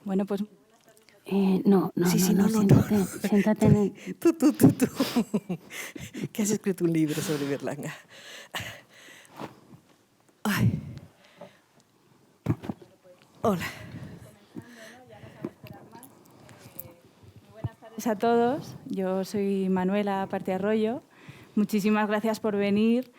Bueno, pues... No, siéntate, siéntate en el... Tú. Que has escrito un libro sobre Berlanga. Ay. Hola. Buenas tardes a todos. Yo soy Manuela Parte Arroyo. Muchísimas gracias por venir.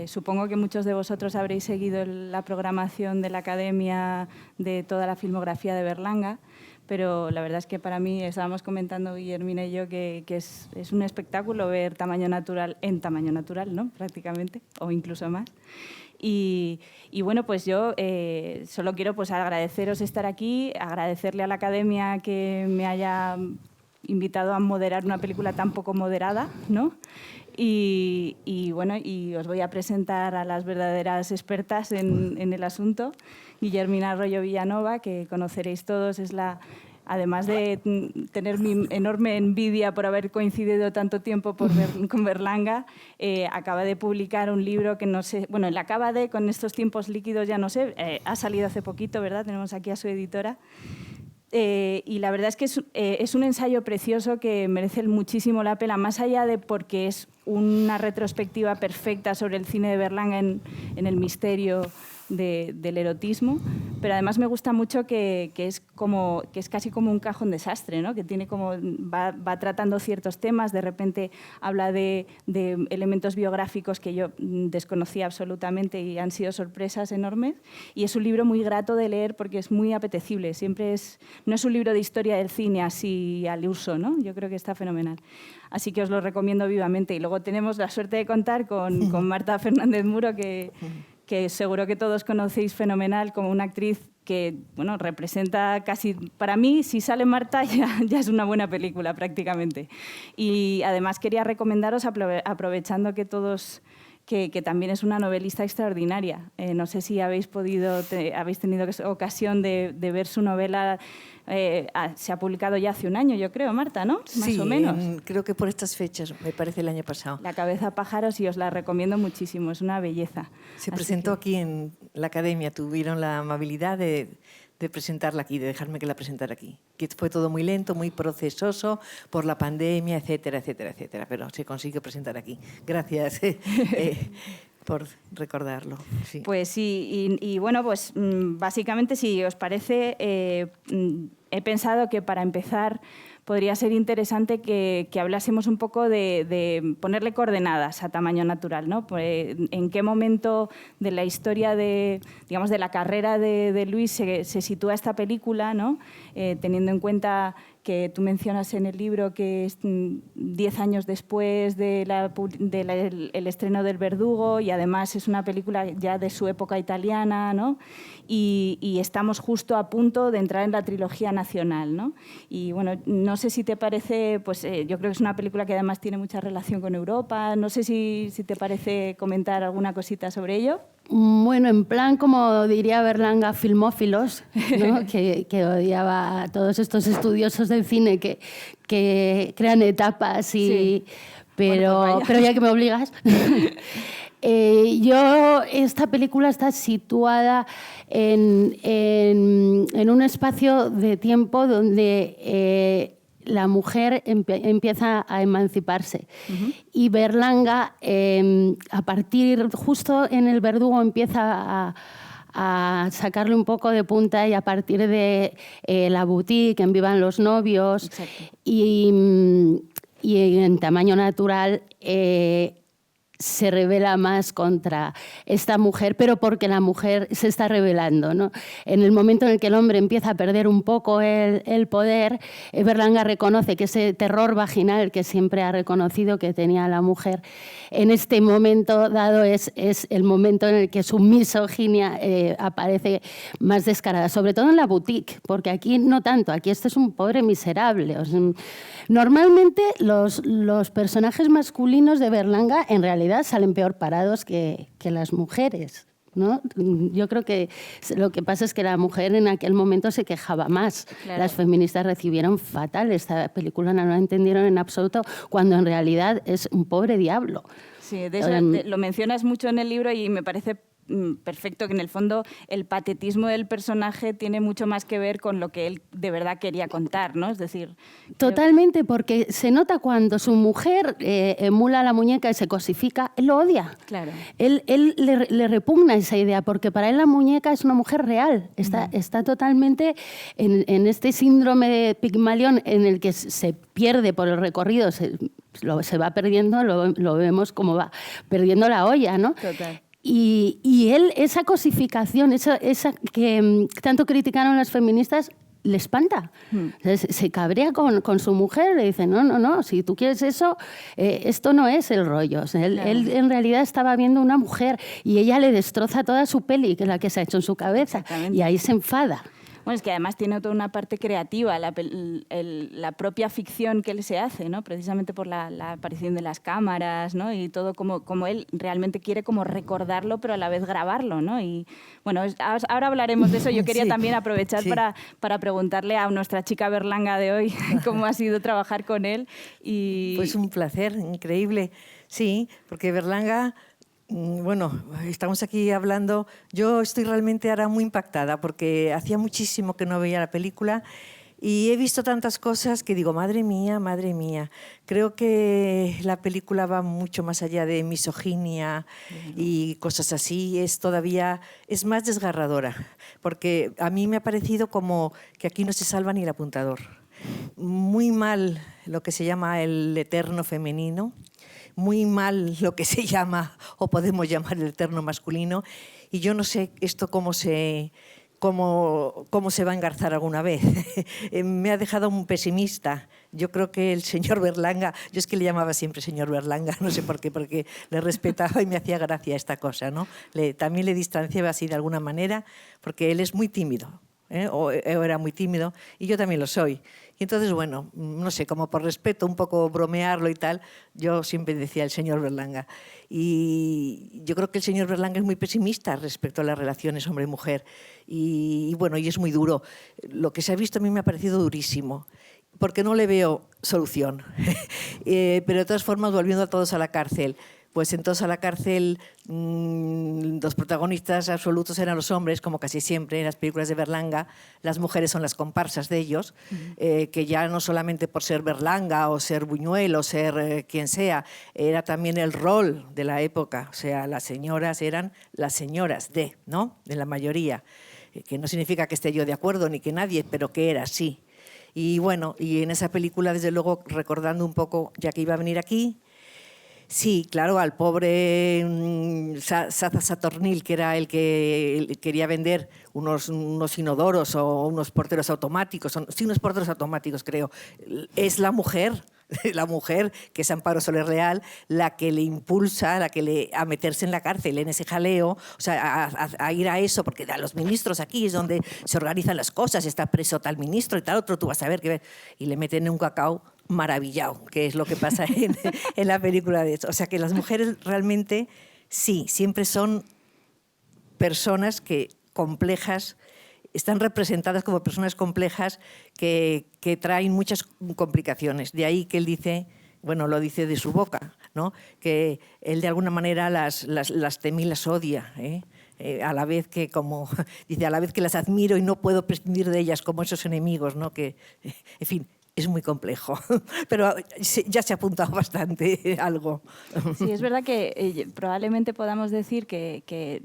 Supongo que muchos de vosotros habréis seguido la programación de la Academia de toda la filmografía de Berlanga, pero la verdad es que para mí, estábamos comentando Guillermina y yo, que es un espectáculo ver Tamaño Natural en tamaño natural, ¿no? Prácticamente, o incluso más. Y bueno, pues yo solo quiero pues agradeceros estar aquí, agradecerle a la Academia que me haya invitado a moderar una película tan poco moderada, ¿no? Y bueno, y os voy a presentar a las verdaderas expertas en el asunto. Guillermina Arroyo Villanova, que conoceréis todos, es la... Además de tener mi enorme envidia por haber coincidido tanto tiempo con Berlanga, acaba de publicar un libro que no sé... Bueno, él acaba de, con estos tiempos líquidos, ya no sé, ha salido hace poquito, ¿verdad? Tenemos aquí a su editora. Y la verdad es que es un ensayo precioso que merece muchísimo la pena, más allá de porque es una retrospectiva perfecta sobre el cine de Berlanga en el misterio del erotismo, pero además me gusta mucho que es casi como un cajón desastre, ¿no? Que tiene como, va tratando ciertos temas, de repente habla de elementos biográficos que yo desconocía absolutamente y han sido sorpresas enormes, y es un libro muy grato de leer porque es muy apetecible, no es un libro de historia del cine así al uso, ¿no? Yo creo que está fenomenal. Así que os lo recomiendo vivamente. Y luego tenemos la suerte de contar con Marta Fernández Muro, que seguro que todos conocéis fenomenal, como una actriz que bueno, representa casi... Para mí, si sale Marta, ya es una buena película prácticamente. Y además quería recomendaros, aprovechando que todos... Que también es una novelista extraordinaria. No sé si habéis tenido ocasión de ver su novela. Se ha publicado ya hace un año, yo creo, Marta, ¿no? Más o menos. Creo que por estas fechas, me parece el año pasado. La cabeza pájaros, y os la recomiendo muchísimo, es una belleza. Se presentó aquí en la Academia, tuvieron la amabilidad de presentarla aquí, de dejarme que la presentara aquí. Que fue todo muy lento, muy procesoso por la pandemia, etcétera, etcétera, etcétera, pero se consiguió presentar aquí. Gracias por recordarlo. Sí. Pues sí, y bueno, pues básicamente, si os parece, he pensado que para empezar podría ser interesante que hablásemos un poco de ponerle coordenadas a Tamaño Natural, ¿no? Pues, ¿en qué momento de la historia de la carrera de Luis se sitúa esta película, ¿no? Teniendo en cuenta que tú mencionas en el libro que es 10 años después del estreno del Verdugo, y además es una película ya de su época italiana, ¿no? Y estamos justo a punto de entrar en la trilogía nacional, ¿no? Y bueno, no sé si te parece, pues yo creo que es una película que además tiene mucha relación con Europa. No sé si te parece comentar alguna cosita sobre ello. Bueno, en plan, como diría Berlanga, filmófilos, ¿no? que odiaba a todos estos estudiosos del cine que crean etapas, Sí. pero, Bueno, pues pero ya que me obligas. Esta película está situada en un espacio de tiempo donde la mujer empieza a emanciparse. Y Berlanga, a partir, justo en el Verdugo, empieza a sacarle un poco de punta, y a partir de La boutique, En vivan los novios, y en Tamaño Natural, se revela más contra esta mujer, pero porque la mujer se está rebelando, ¿no? En el momento en el que el hombre empieza a perder un poco el poder, Berlanga reconoce que ese terror vaginal que siempre ha reconocido que tenía la mujer, en este momento dado es el momento en el que su misoginia aparece más descarada, sobre todo en La boutique, porque aquí no tanto, aquí este es un pobre miserable. Normalmente los personajes masculinos de Berlanga en realidad salen peor parados que las mujeres, ¿no? Yo creo que lo que pasa es que la mujer en aquel momento se quejaba más. Claro. Las feministas recibieron fatal esta película, no la entendieron en absoluto, cuando en realidad es un pobre diablo. Sí, de eso lo mencionas mucho en el libro y me parece perfecto, que en el fondo el patetismo del personaje tiene mucho más que ver con lo que él de verdad quería contar, ¿no? Es decir... Totalmente, porque se nota cuando su mujer emula a la muñeca y se cosifica, él lo odia. Claro. Él le repugna esa idea, porque para él la muñeca es una mujer real. Está totalmente en este síndrome de Pigmalión en el que se pierde por el recorrido, se va perdiendo, lo vemos como va perdiendo la olla, ¿no? Total. Y él, esa cosificación, esa que tanto criticaron las feministas, le espanta. Se cabrea con su mujer, le dice, no, si tú quieres eso, esto no es el rollo. O sea, él en realidad estaba viendo una mujer y ella le destroza toda su peli, que es la que se ha hecho en su cabeza, y ahí se enfada. Bueno, es que además tiene toda una parte creativa, la propia ficción que él se hace, ¿no? Precisamente por la aparición de las cámaras, ¿no? Y todo como él realmente quiere como recordarlo, pero a la vez grabarlo, ¿no? Y bueno, ahora hablaremos de eso. Yo quería también aprovechar para preguntarle a nuestra chica Berlanga de hoy cómo ha sido trabajar con él. Pues un placer, increíble. Sí, porque Berlanga... Bueno, estamos aquí hablando. Yo estoy realmente ahora muy impactada porque hacía muchísimo que no veía la película y he visto tantas cosas que digo, madre mía, madre mía. Creo que la película va mucho más allá de misoginia y cosas así. Es más desgarradora, porque a mí me ha parecido como que aquí no se salva ni el apuntador. Muy mal lo que se llama el eterno femenino, muy mal lo que se llama o podemos llamar el eterno masculino, y yo no sé esto cómo se va a engarzar alguna vez. Me ha dejado un pesimista. Yo creo que el señor Berlanga, yo es que le llamaba siempre señor Berlanga, no sé por qué, porque le respetaba y me hacía gracia esta cosa, ¿no? También le distanciaba así de alguna manera, porque él es muy tímido, o era muy tímido, y yo también lo soy. Y entonces, bueno, no sé, como por respeto, un poco bromearlo y tal, yo siempre decía el señor Berlanga. Y yo creo que el señor Berlanga es muy pesimista respecto a las relaciones hombre-mujer. Y bueno, y es muy duro. Lo que se ha visto a mí me ha parecido durísimo, porque no le veo solución. Pero de todas formas, volviendo a todos a la cárcel, pues entonces a la cárcel los protagonistas absolutos eran los hombres, como casi siempre en las películas de Berlanga. Las mujeres son las comparsas de ellos, que ya no solamente por ser Berlanga o ser Buñuel o ser quien sea, era también el rol de la época. O sea, las señoras eran las señoras ¿no? De la mayoría, que no significa que esté yo de acuerdo ni que nadie, pero que era así. Y bueno, y en esa película, desde luego, recordando un poco, ya que iba a venir aquí, sí, claro, al pobre Satornil, que era el que quería vender unos inodoros o unos porteros automáticos, sí, unos porteros automáticos, creo. Es la mujer que es Amparo Soler Real, la que le impulsa, a meterse en la cárcel, en ese jaleo, o sea, a ir a eso, porque a los ministros aquí es donde se organizan las cosas, está preso tal ministro y tal otro, tú vas a ver, y le meten en un cacao maravillado, que es lo que pasa en la película de eso. O sea, que las mujeres realmente, sí, siempre son personas complejas, están representadas como personas complejas que traen muchas complicaciones. De ahí que él dice, bueno, lo dice de su boca, ¿no? Que él de alguna manera las teme y las odia, a la vez que, como dice, a la vez que las admiro y no puedo prescindir de ellas como esos enemigos, ¿no? Que, en fin, es muy complejo, pero ya se ha apuntado bastante algo. Sí, es verdad que probablemente podamos decir que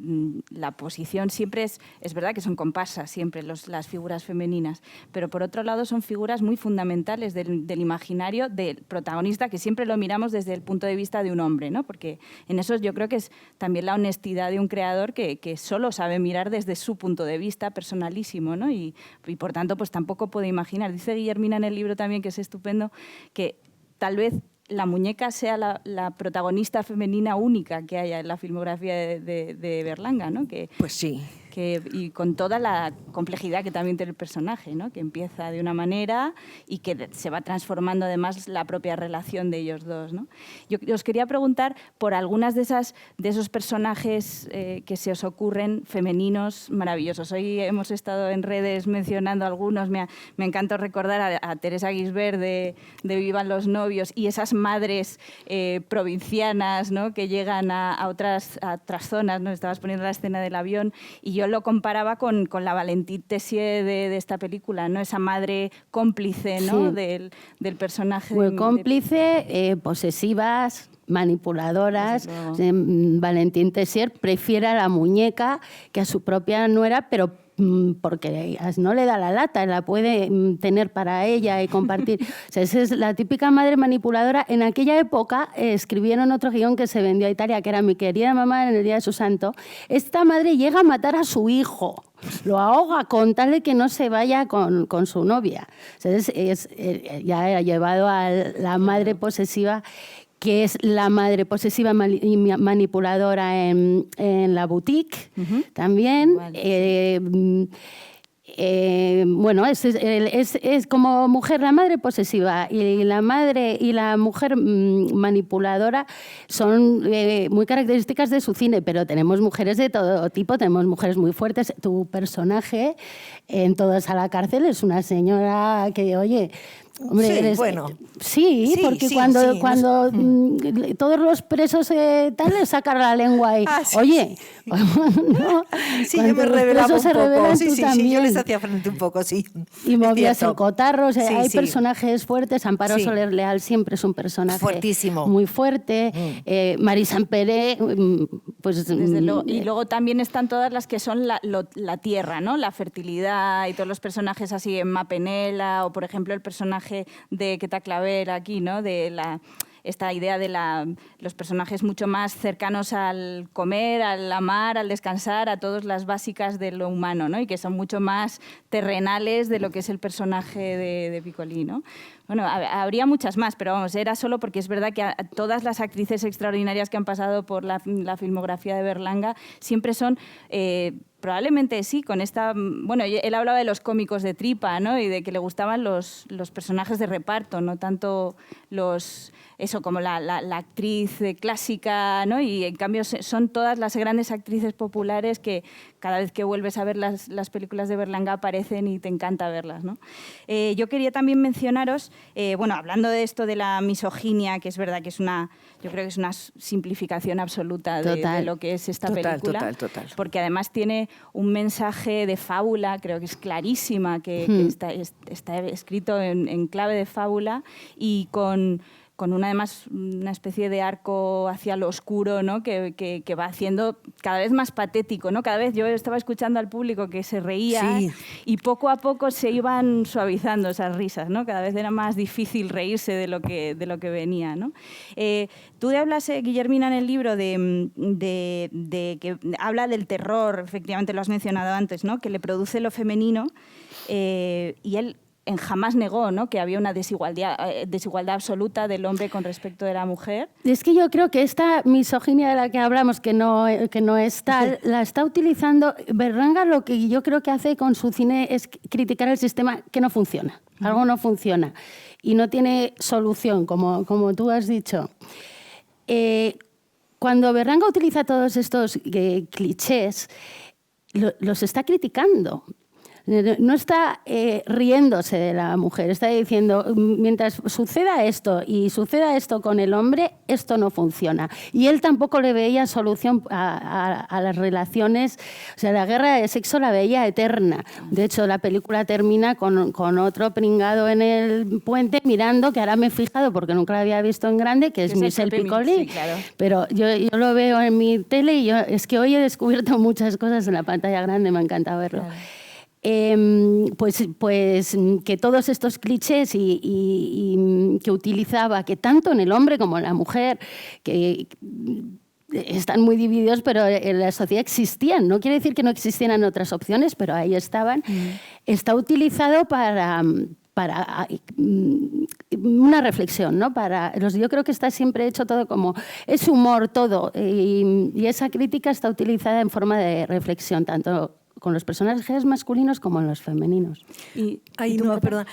la posición siempre es verdad que son comparsas siempre las figuras femeninas, pero por otro lado son figuras muy fundamentales del imaginario del protagonista, que siempre lo miramos desde el punto de vista de un hombre, ¿no? Porque en eso yo creo que es también la honestidad de un creador que solo sabe mirar desde su punto de vista personalísimo, ¿no? Y por tanto pues tampoco puede imaginar. Dice Guillermina en el libro también, que es estupendo, que tal vez la muñeca sea la protagonista femenina única que haya en la filmografía de Berlanga, ¿no? Pues sí. y con toda la complejidad que también tiene el personaje, ¿no? Que empieza de una manera y que se va transformando además la propia relación de ellos dos, ¿no? Yo os quería preguntar por algunas de esos personajes que se os ocurren femeninos maravillosos. Hoy hemos estado en redes mencionando algunos, me encantó recordar a Teresa Guisbert de Vivan los novios y esas madres provincianas, ¿no? Que llegan a otras zonas, ¿no? Estabas poniendo la escena del avión y yo lo comparaba con la Valentine Tessier de esta película, ¿no? Esa madre cómplice, ¿no? Sí. del personaje. Muy cómplice, posesivas, manipuladoras. Valentine Tessier prefiere a la muñeca que a su propia nuera, pero porque no le da la lata, la puede tener para ella y compartir. O sea, esa es la típica madre manipuladora. En aquella época escribieron otro guión que se vendió a Italia, que era Mi querida mamá en el día de su santo. Esta madre llega a matar a su hijo, lo ahoga con tal de que no se vaya con su novia. O sea, ya ha llevado a la madre posesiva, que es la madre posesiva y manipuladora en La Boutique, también. Vale. Bueno, es como mujer la madre posesiva y la madre y la mujer manipuladora son muy características de su cine, pero tenemos mujeres de todo tipo, tenemos mujeres muy fuertes. Tu personaje en Todos a la cárcel es una señora que, oye... Hombre, sí, bueno. Sí, porque cuando todos los presos tal les sacan la lengua y, sí, oye, no, sí, yo me revelaba un poco. Sí, yo les hacía frente un poco, sí. Y movías el cotarro, o sea, hay sí. personajes fuertes. Amparo Soler Leal siempre es un personaje fuertísimo, muy fuerte. Marie Saint-Péray, pues... Desde luego. Y luego también están todas las que son la tierra, ¿no? La fertilidad y todos los personajes así, Emma Penela, o por ejemplo el personaje de Queta Claver aquí, ¿no? De esta idea de los personajes mucho más cercanos al comer, al amar, al descansar, a todas las básicas de lo humano, ¿no? Y que son mucho más terrenales de lo que es el personaje de Piccoli, ¿no? Bueno, habría muchas más, pero vamos, era solo porque es verdad que todas las actrices extraordinarias que han pasado por la filmografía de Berlanga siempre son... probablemente sí, con esta... Bueno, él hablaba de los cómicos de tripa, ¿no? Y de que le gustaban los personajes de reparto, no tanto eso como la actriz clásica, ¿no? Y en cambio son todas las grandes actrices populares que cada vez que vuelves a ver las películas de Berlanga aparecen y te encanta verlas, ¿no? Yo quería también mencionaros, bueno, hablando de esto de la misoginia, que es verdad que yo creo que es una simplificación absoluta de lo que es esta película. Total. Porque además tiene un mensaje de fábula, creo que es clarísima, que está escrito en clave de fábula y con además una especie de arco hacia lo oscuro, ¿no? que va haciendo cada vez más patético, ¿no? Cada vez yo estaba escuchando al público que se reía y poco a poco se iban suavizando esas risas, ¿no? Cada vez era más difícil reírse de lo que venía, ¿no? Tú hablas, Guillermina, en el libro de que habla del terror, efectivamente lo has mencionado antes, ¿no? Que le produce lo femenino y él jamás negó, ¿no? Que había una desigualdad absoluta del hombre con respecto de la mujer. Es que yo creo que esta misoginia de la que hablamos, que no es tal, la está utilizando Berlanga. Lo que yo creo que hace con su cine es criticar el sistema que no funciona. Algo no funciona y no tiene solución, como tú has dicho. Cuando Berlanga utiliza todos estos clichés, los está criticando. No está riéndose de la mujer, está diciendo, mientras suceda esto y suceda esto con el hombre, esto no funciona. Y él tampoco le veía solución a las relaciones, o sea, la guerra de sexo la veía eterna. De hecho, la película termina con otro pringado en el puente mirando, que ahora me he fijado porque nunca la había visto en grande, que es Michel Piccoli. Sí, claro. Pero yo lo veo en mi tele y es que hoy he descubierto muchas cosas en la pantalla grande, me encanta verlo. Claro. Pues que todos estos clichés y que utilizaba, que tanto en el hombre como en la mujer, que están muy divididos, pero en la sociedad existían. No quiere decir que no existieran otras opciones, pero ahí estaban. Está utilizado para una reflexión, ¿no? Yo creo que está siempre hecho todo como... Es humor todo, y esa crítica está utilizada en forma de reflexión, tanto con los personajes masculinos como en los femeninos. Ay, no, perdón.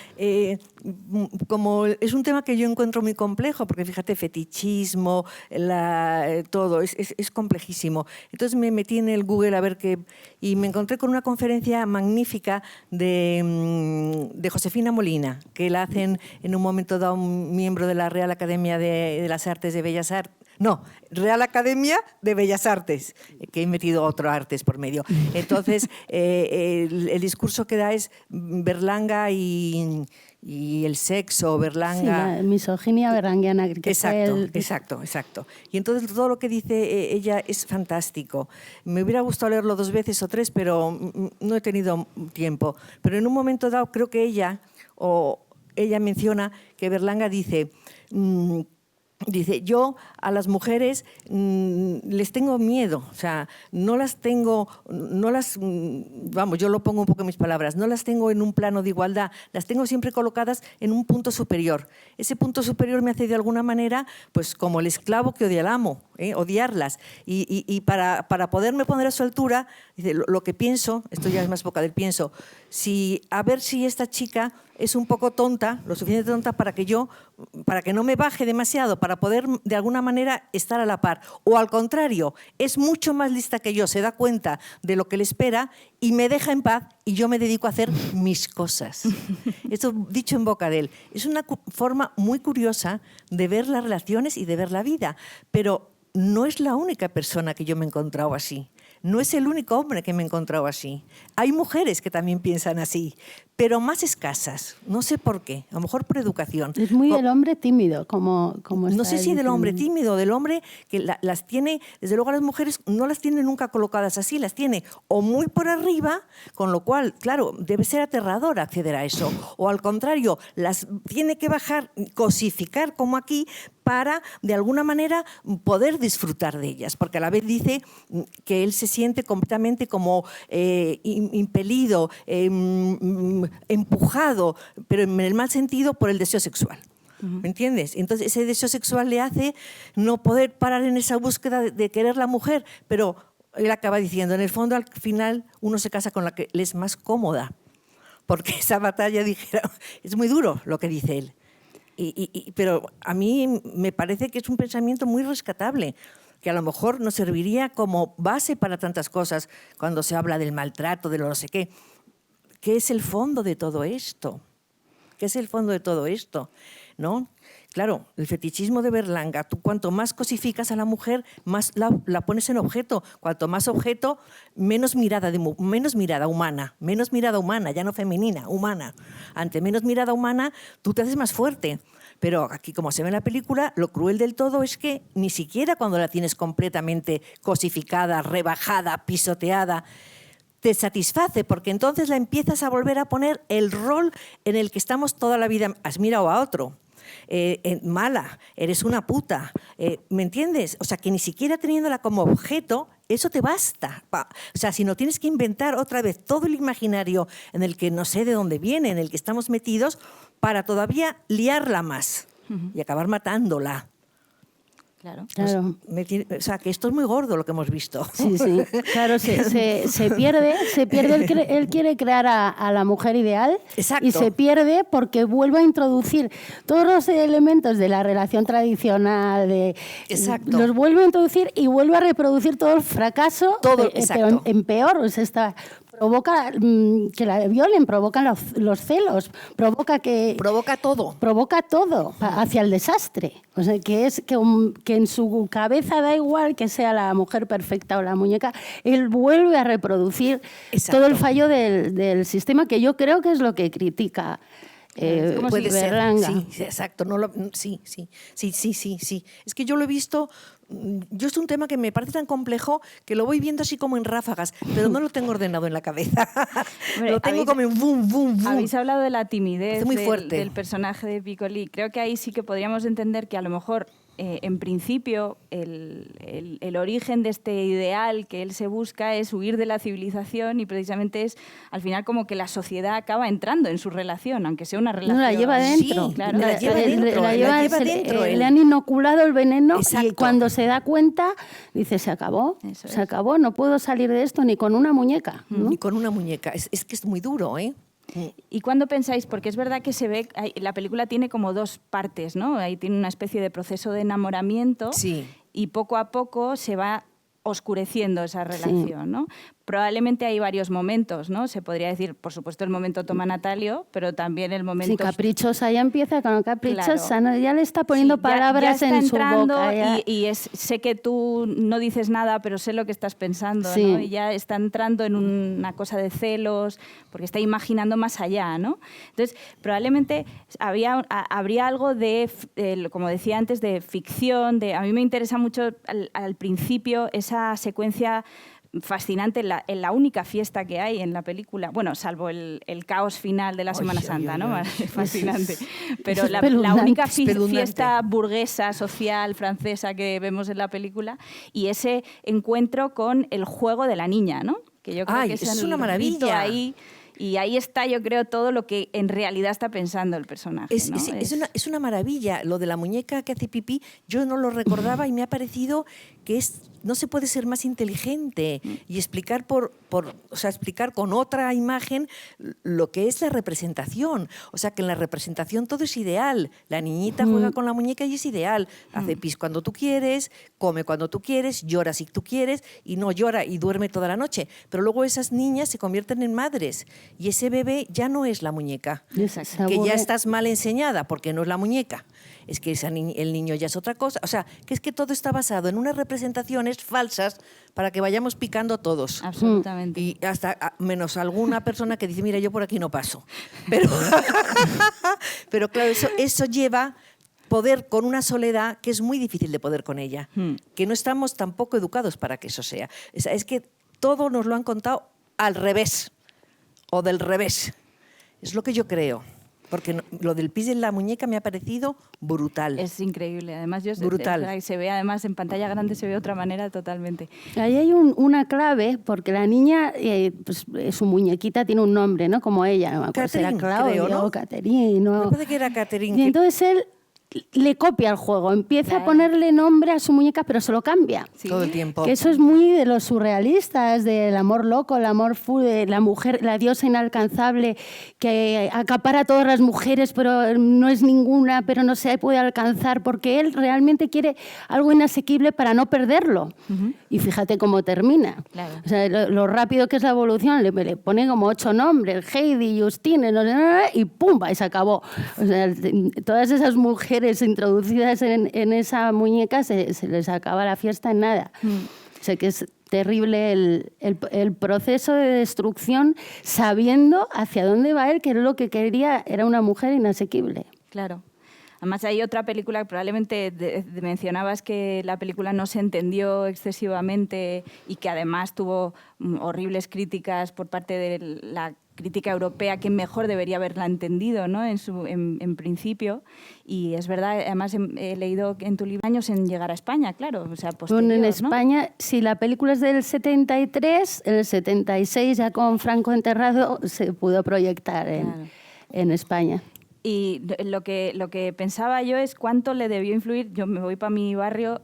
Como es un tema que yo encuentro muy complejo, porque fíjate, fetichismo, todo, es complejísimo. Entonces me metí en el Google a ver qué, y me encontré con una conferencia magnífica de Josefina Molina, que la hacen en un momento dado un miembro de la Real Academia de las Artes de Bellas Artes. No, Real Academia de Bellas Artes, que he metido otro artes por medio. Entonces, el discurso que da es Berlanga y el sexo, Berlanga... Sí, la misoginia berlanguiana. Exacto. Y entonces todo lo que dice ella es fantástico. Me hubiera gustado leerlo 2 veces o 3, pero no he tenido tiempo. Pero en un momento dado creo que ella menciona que Berlanga dice... Dice, yo a las mujeres les tengo miedo, o sea, vamos, yo lo pongo un poco en mis palabras, no las tengo en un plano de igualdad, las tengo siempre colocadas en un punto superior. Ese punto superior me hace de alguna manera, pues como el esclavo que odia al amo, odiarlas. Y para poderme poner a su altura, dice, lo que pienso, esto ya es más boca del pienso, a ver si esta chica es un poco tonta, lo suficiente tonta para que no me baje demasiado, para poder de alguna manera estar a la par. O al contrario, es mucho más lista que yo, se da cuenta de lo que le espera y me deja en paz y yo me dedico a hacer mis cosas. Esto dicho en boca de él. Es una forma muy curiosa de ver las relaciones y de ver la vida, pero no es la única persona que yo me he encontrado así. No es el único hombre que me he encontrado así. Hay mujeres que también piensan así, pero más escasas. No sé por qué. A lo mejor por educación. Es muy del hombre tímido, como no sé si del hombre tímido, del hombre que las tiene, desde luego las mujeres no las tiene nunca colocadas así, las tiene o muy por arriba, con lo cual, claro, debe ser aterrador acceder a eso. O al contrario, las tiene que bajar, cosificar como aquí, para, de alguna manera, poder disfrutar de ellas. Porque a la vez dice que él se siente completamente como impelido, empujado, pero en el mal sentido, por el deseo sexual. ¿Me entiendes? Entonces ese deseo sexual le hace no poder parar en esa búsqueda de querer la mujer, pero él acaba diciendo, en el fondo, al final, uno se casa con la que le es más cómoda. Porque esa batalla, dijera, es muy duro lo que dice él. Pero a mí me parece que es un pensamiento muy rescatable, que a lo mejor nos serviría como base para tantas cosas cuando se habla del maltrato, de lo no sé qué. ¿Qué es el fondo de todo esto? ¿Qué es el fondo de todo esto? ¿No? Claro, el fetichismo de Berlanga, tú cuanto más cosificas a la mujer, más la pones en objeto. Cuanto más objeto, menos mirada humana, ya no femenina, humana. Ante menos mirada humana, tú te haces más fuerte. Pero aquí, como se ve en la película, lo cruel del todo es que ni siquiera cuando la tienes completamente cosificada, rebajada, pisoteada, te satisface, porque entonces la empiezas a volver a poner el rol en el que estamos toda la vida. Has mirado a otro. Mala, eres una puta, ¿me entiendes? O sea, que ni siquiera teniéndola como objeto, eso te basta. O sea, si no tienes que inventar otra vez todo el imaginario en el que no sé de dónde viene, en el que estamos metidos, para todavía liarla más y acabar matándola. Claro. O sea, que esto es muy gordo lo que hemos visto. Sí. Claro, se pierde. Él quiere crear a la mujer ideal. Exacto. Y se pierde porque vuelve a introducir todos los elementos de la relación tradicional. Exacto. Los vuelve a introducir y vuelve a reproducir todo el fracaso. Todo, pero en peor. O sea, provoca que la violen, provoca los celos, provoca todo hacia el desastre. O sea, que es que en su cabeza da igual que sea la mujer perfecta o la muñeca, él vuelve a reproducir todo el fallo del sistema, que yo creo que es lo que critica puede ser, Berlanga. Sí, exacto. Sí. Es que yo lo he visto. Yo es un tema que me parece tan complejo que lo voy viendo así como en ráfagas, pero no lo tengo ordenado en la cabeza. Hombre, lo tengo como en boom. Habéis hablado de la timidez muy fuerte del personaje de Piccoli. Creo que ahí sí que podríamos entender que a lo mejor en principio, el origen de este ideal que él se busca es huir de la civilización y precisamente es, al final, como que la sociedad acaba entrando en su relación, aunque sea una relación... No, la lleva dentro. Sí, claro. la lleva dentro. La lleva dentro. Le han inoculado el veneno. Exacto. Y cuando se da cuenta, dice, se acabó, Eso se es. acabó, no puedo salir de esto ni con una muñeca. ¿no? Y con una muñeca. Es que es muy duro, ¿eh? ¿Y cuándo pensáis? Porque es verdad que se ve, la película tiene como dos partes, ¿no? Ahí tiene una especie de proceso de enamoramiento Sí. y poco a poco se va oscureciendo esa relación, ¿no? Probablemente hay varios momentos, ¿no? Se podría decir, por supuesto, el momento toma Natalio, pero también el momento... Sí, caprichosa, ya empieza con caprichosa, Claro. ¿no? Ya le está poniendo Sí, palabras ya está en su entrando boca. Ya. Y sé que tú no dices nada, pero sé lo que estás pensando, Sí. ¿no? Y ya está entrando en una cosa de celos, porque está imaginando más allá, ¿no? Entonces, probablemente habría algo de, como decía antes, de ficción. A mí me interesa mucho al principio esa secuencia fascinante, en la única fiesta que hay en la película, bueno, salvo el caos final de la Semana Santa, ¿no? Fascinante. Pero la única fiesta burguesa, social, francesa que vemos en la película, y ese encuentro con el juego de la niña, ¿no? Que yo creo que es una maravilla. Ahí, y ahí está, yo creo, todo lo que en realidad está pensando el personaje, ¿no? Es una maravilla. Lo de la muñeca que hace pipí, yo no lo recordaba y me ha parecido que no se puede ser más inteligente y explicar explicar con otra imagen lo que es la representación. O sea, que en la representación todo es ideal. La niñita juega con la muñeca y es ideal. Hace pis cuando tú quieres, come cuando tú quieres, llora si tú quieres y no llora y duerme toda la noche. Pero luego esas niñas se convierten en madres y ese bebé ya no es la muñeca. Que ya estás mal enseñada porque no es la muñeca. Es que el niño ya es otra cosa. O sea, que es que todo está basado en unas representaciones falsas para que vayamos picando todos. Absolutamente. Y hasta menos alguna persona que dice, mira, yo por aquí no paso. Pero claro, eso lleva poder con una soledad que es muy difícil de poder con ella. Que no estamos tampoco educados para que eso sea. Es que todo nos lo han contado al revés o del revés. Es lo que yo creo. Porque lo del pis en la muñeca me ha parecido brutal. Es increíble. Además, brutal. Se ve, además, en pantalla grande se ve de otra manera totalmente. Ahí hay una clave, porque la niña, pues, su muñequita tiene un nombre, ¿no? Como ella, no me acuerdo si era Claudia, creo, ¿no? o Caterine. Me parece que era Caterine. Y entonces él le copia el juego, empieza a ponerle nombre a su muñeca, pero se lo cambia. Sí. Todo el tiempo. Que eso es muy de los surrealistas, del amor loco, el amor full, de la mujer, la diosa inalcanzable, que acapara a todas las mujeres, pero no es ninguna, pero no se puede alcanzar, porque él realmente quiere algo inasequible para no perderlo. Y fíjate cómo termina. Claro. O sea, lo rápido que es la evolución, le pone como 8 nombres, Heidi, Justine, no sé, y ¡pumba! Y se acabó. O sea, todas esas mujeres introducidas en esa muñeca se les acaba la fiesta en nada. O sea que es terrible el proceso de destrucción, sabiendo hacia dónde va él, que lo que quería era una mujer inasequible. Claro. Además, hay otra película que probablemente mencionabas que la película no se entendió excesivamente y que además tuvo horribles críticas por parte de la crítica europea, que mejor debería haberla entendido, ¿no? en principio. Y es verdad, además he leído en tu libro años en llegar a España, claro. O sea, posterior, bueno, en ¿no? España, si la película es del 73, en el 76, ya con Franco enterrado, se pudo proyectar en España. Y lo que pensaba yo es cuánto le debió influir, yo me voy para mi barrio,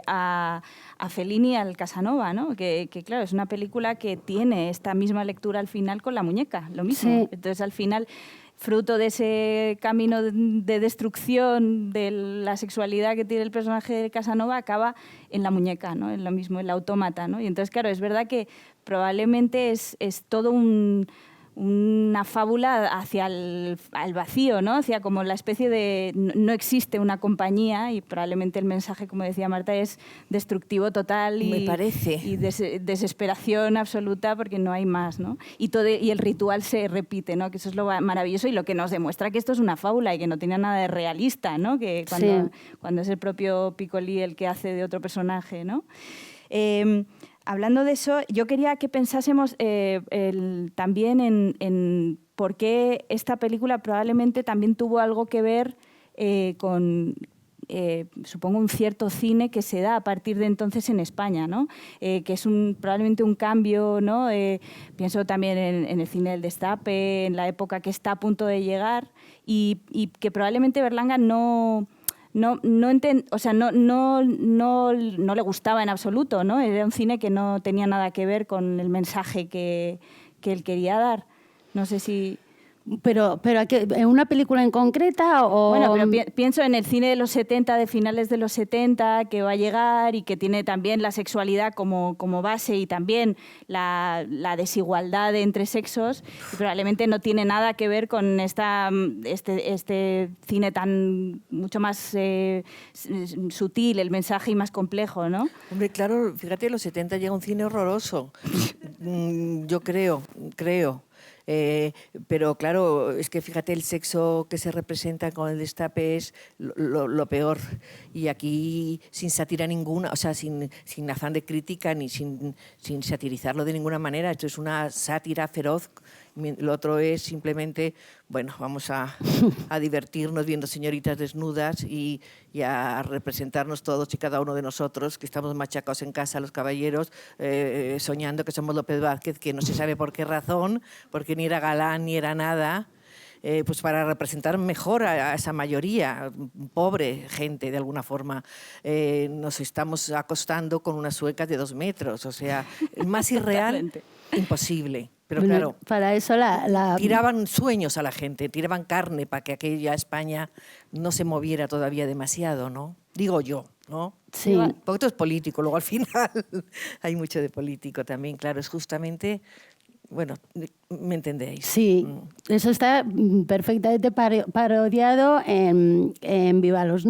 a Fellini, al Casanova, ¿no? Que claro, es una película que tiene esta misma lectura al final con la muñeca, lo mismo. Sí. Entonces, al final, fruto de ese camino de destrucción de la sexualidad que tiene el personaje de Casanova, acaba en la muñeca, ¿no? En lo mismo, el autómata, ¿no? Y entonces, claro, es verdad que probablemente es todo una fábula hacia el vacío, ¿no? Hacia como la especie de no existe una compañía, y probablemente el mensaje, como decía Marta, es destructivo total Me parece. y desesperación absoluta porque no hay más, ¿no? Y el ritual se repite, ¿no? Que eso es lo maravilloso y lo que nos demuestra que esto es una fábula y que no tiene nada de realista, ¿no? Que cuando es el propio Piccoli el que hace de otro personaje, ¿no? Hablando de eso, yo quería que pensásemos también en por qué esta película probablemente también tuvo algo que ver con supongo, un cierto cine que se da a partir de entonces en España, ¿no? Que es probablemente un cambio, ¿no? Pienso también en el cine del Destape, en la época que está a punto de llegar y que probablemente Berlanga no le gustaba en absoluto, ¿no? Era un cine que no tenía nada que ver con el mensaje que él quería dar. No sé si... ¿Pero en una película en concreta o...? Bueno, pero pienso en el cine de los 70, de finales de los 70, que va a llegar y que tiene también la sexualidad como base y también la desigualdad entre sexos. Y probablemente no tiene nada que ver con este cine tan mucho más sutil, el mensaje y más complejo, ¿no? Hombre, claro, fíjate, en los 70 llega un cine horroroso. Yo creo. Pero claro, es que fíjate, el sexo que se representa con el Destape es lo peor. Y aquí sin sátira ninguna, o sea, sin afán de crítica ni sin satirizarlo de ninguna manera. Esto es una sátira feroz. Lo otro es simplemente, bueno, vamos a divertirnos viendo señoritas desnudas y a representarnos todos y cada uno de nosotros, que estamos machacados en casa, los caballeros, soñando que somos López Vázquez, que no se sabe por qué razón, porque ni era galán ni era nada. Pues para representar mejor a esa mayoría, pobre gente de alguna forma, nos estamos acostando con unas suecas de 2 metros, o sea, más irreal, imposible. Pero bueno, claro, para eso tiraban sueños a la gente, tiraban carne para que aquella España no se moviera todavía demasiado, ¿no? Digo yo, ¿no? Sí. Porque esto es político, luego al final hay mucho de político también, claro, es justamente... Bueno, ¿me entendéis? Sí, eso está perfectamente parodiado en Vivan los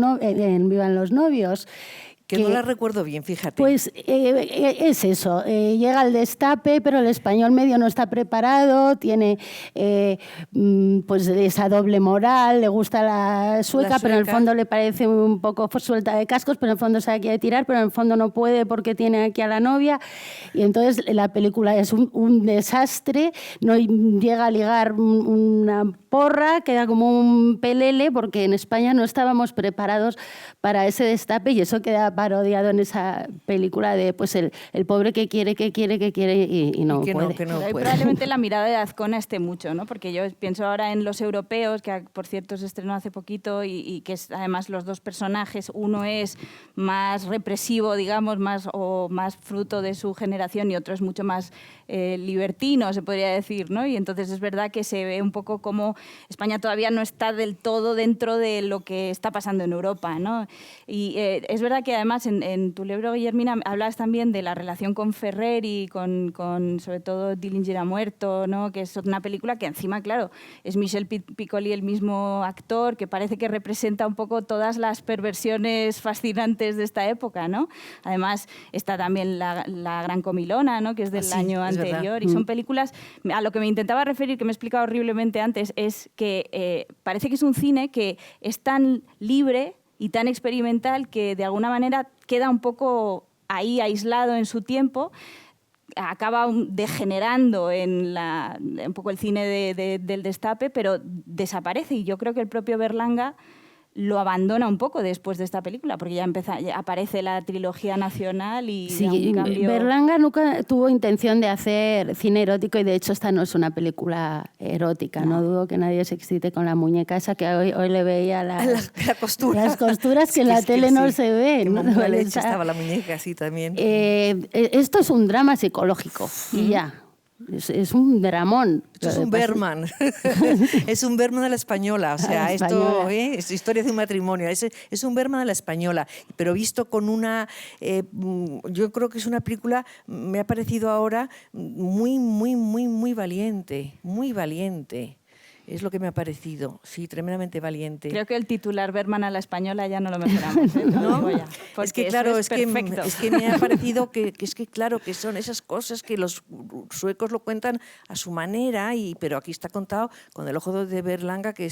novios. Que no la recuerdo bien, fíjate. Pues es eso, llega al Destape, pero el español medio no está preparado, tiene pues esa doble moral, le gusta la sueca, pero en el fondo le parece un poco suelta de cascos, pero en el fondo se la quiere tirar, pero en el fondo no puede porque tiene aquí a la novia. Y entonces la película es un desastre, no llega a ligar una porra, queda como un pelele, porque en España no estábamos preparados para ese Destape y eso queda parodiado en esa película de pues el pobre que quiere y no puede. Que no puede. Probablemente la mirada de Azcona esté mucho, ¿no? Porque yo pienso ahora en Los Europeos, que por cierto se estrenó hace poquito y que es además los dos personajes, uno es más represivo, digamos, más fruto de su generación y otro es mucho más libertino, se podría decir, ¿no? Y entonces es verdad que se ve un poco como España todavía no está del todo dentro de lo que está pasando en Europa, ¿no? Y es verdad que además en tu libro, Guillermina, hablas también de la relación con Ferrer y con sobre todo Dillinger ha muerto, ¿no? Que es una película que encima, claro, es Michel Piccoli el mismo actor, que parece que representa un poco todas las perversiones fascinantes de esta época, ¿no? Además está también la Gran Comilona, ¿no? Que es del año anterior, y son películas... A lo que me intentaba referir, que me he explicado horriblemente antes, es que parece que es un cine que es tan libre y tan experimental que de alguna manera queda un poco ahí aislado en su tiempo, acaba degenerando en un poco el cine del Destape, pero desaparece. Y yo creo que el propio Berlanga lo abandona un poco después de esta película, porque ya aparece la trilogía nacional y sí, un cambio... Berlanga nunca tuvo intención de hacer cine erótico y de hecho esta no es una película erótica. No dudo que nadie se excite con la muñeca esa que hoy le veía la costura. Las costuras que en la tele no se ven. ¿No? La leche estaba la muñeca así también. Esto es un drama psicológico y ya. Es un dramón. Esto es un Berman. Es un Berman de la española. O sea, esto es historia de un matrimonio. Es un Berman de la española. Pero visto con una... yo creo que es una película, me ha parecido ahora, muy valiente. Muy valiente. Es lo que me ha parecido, sí, tremendamente valiente. Creo que el titular Berman a la española ya no lo mejoramos, ¿eh? ¿No? Ya, es que claro, es que me ha parecido que claro, que son esas cosas que los suecos lo cuentan a su manera, pero aquí está contado con el ojo de Berlanga, que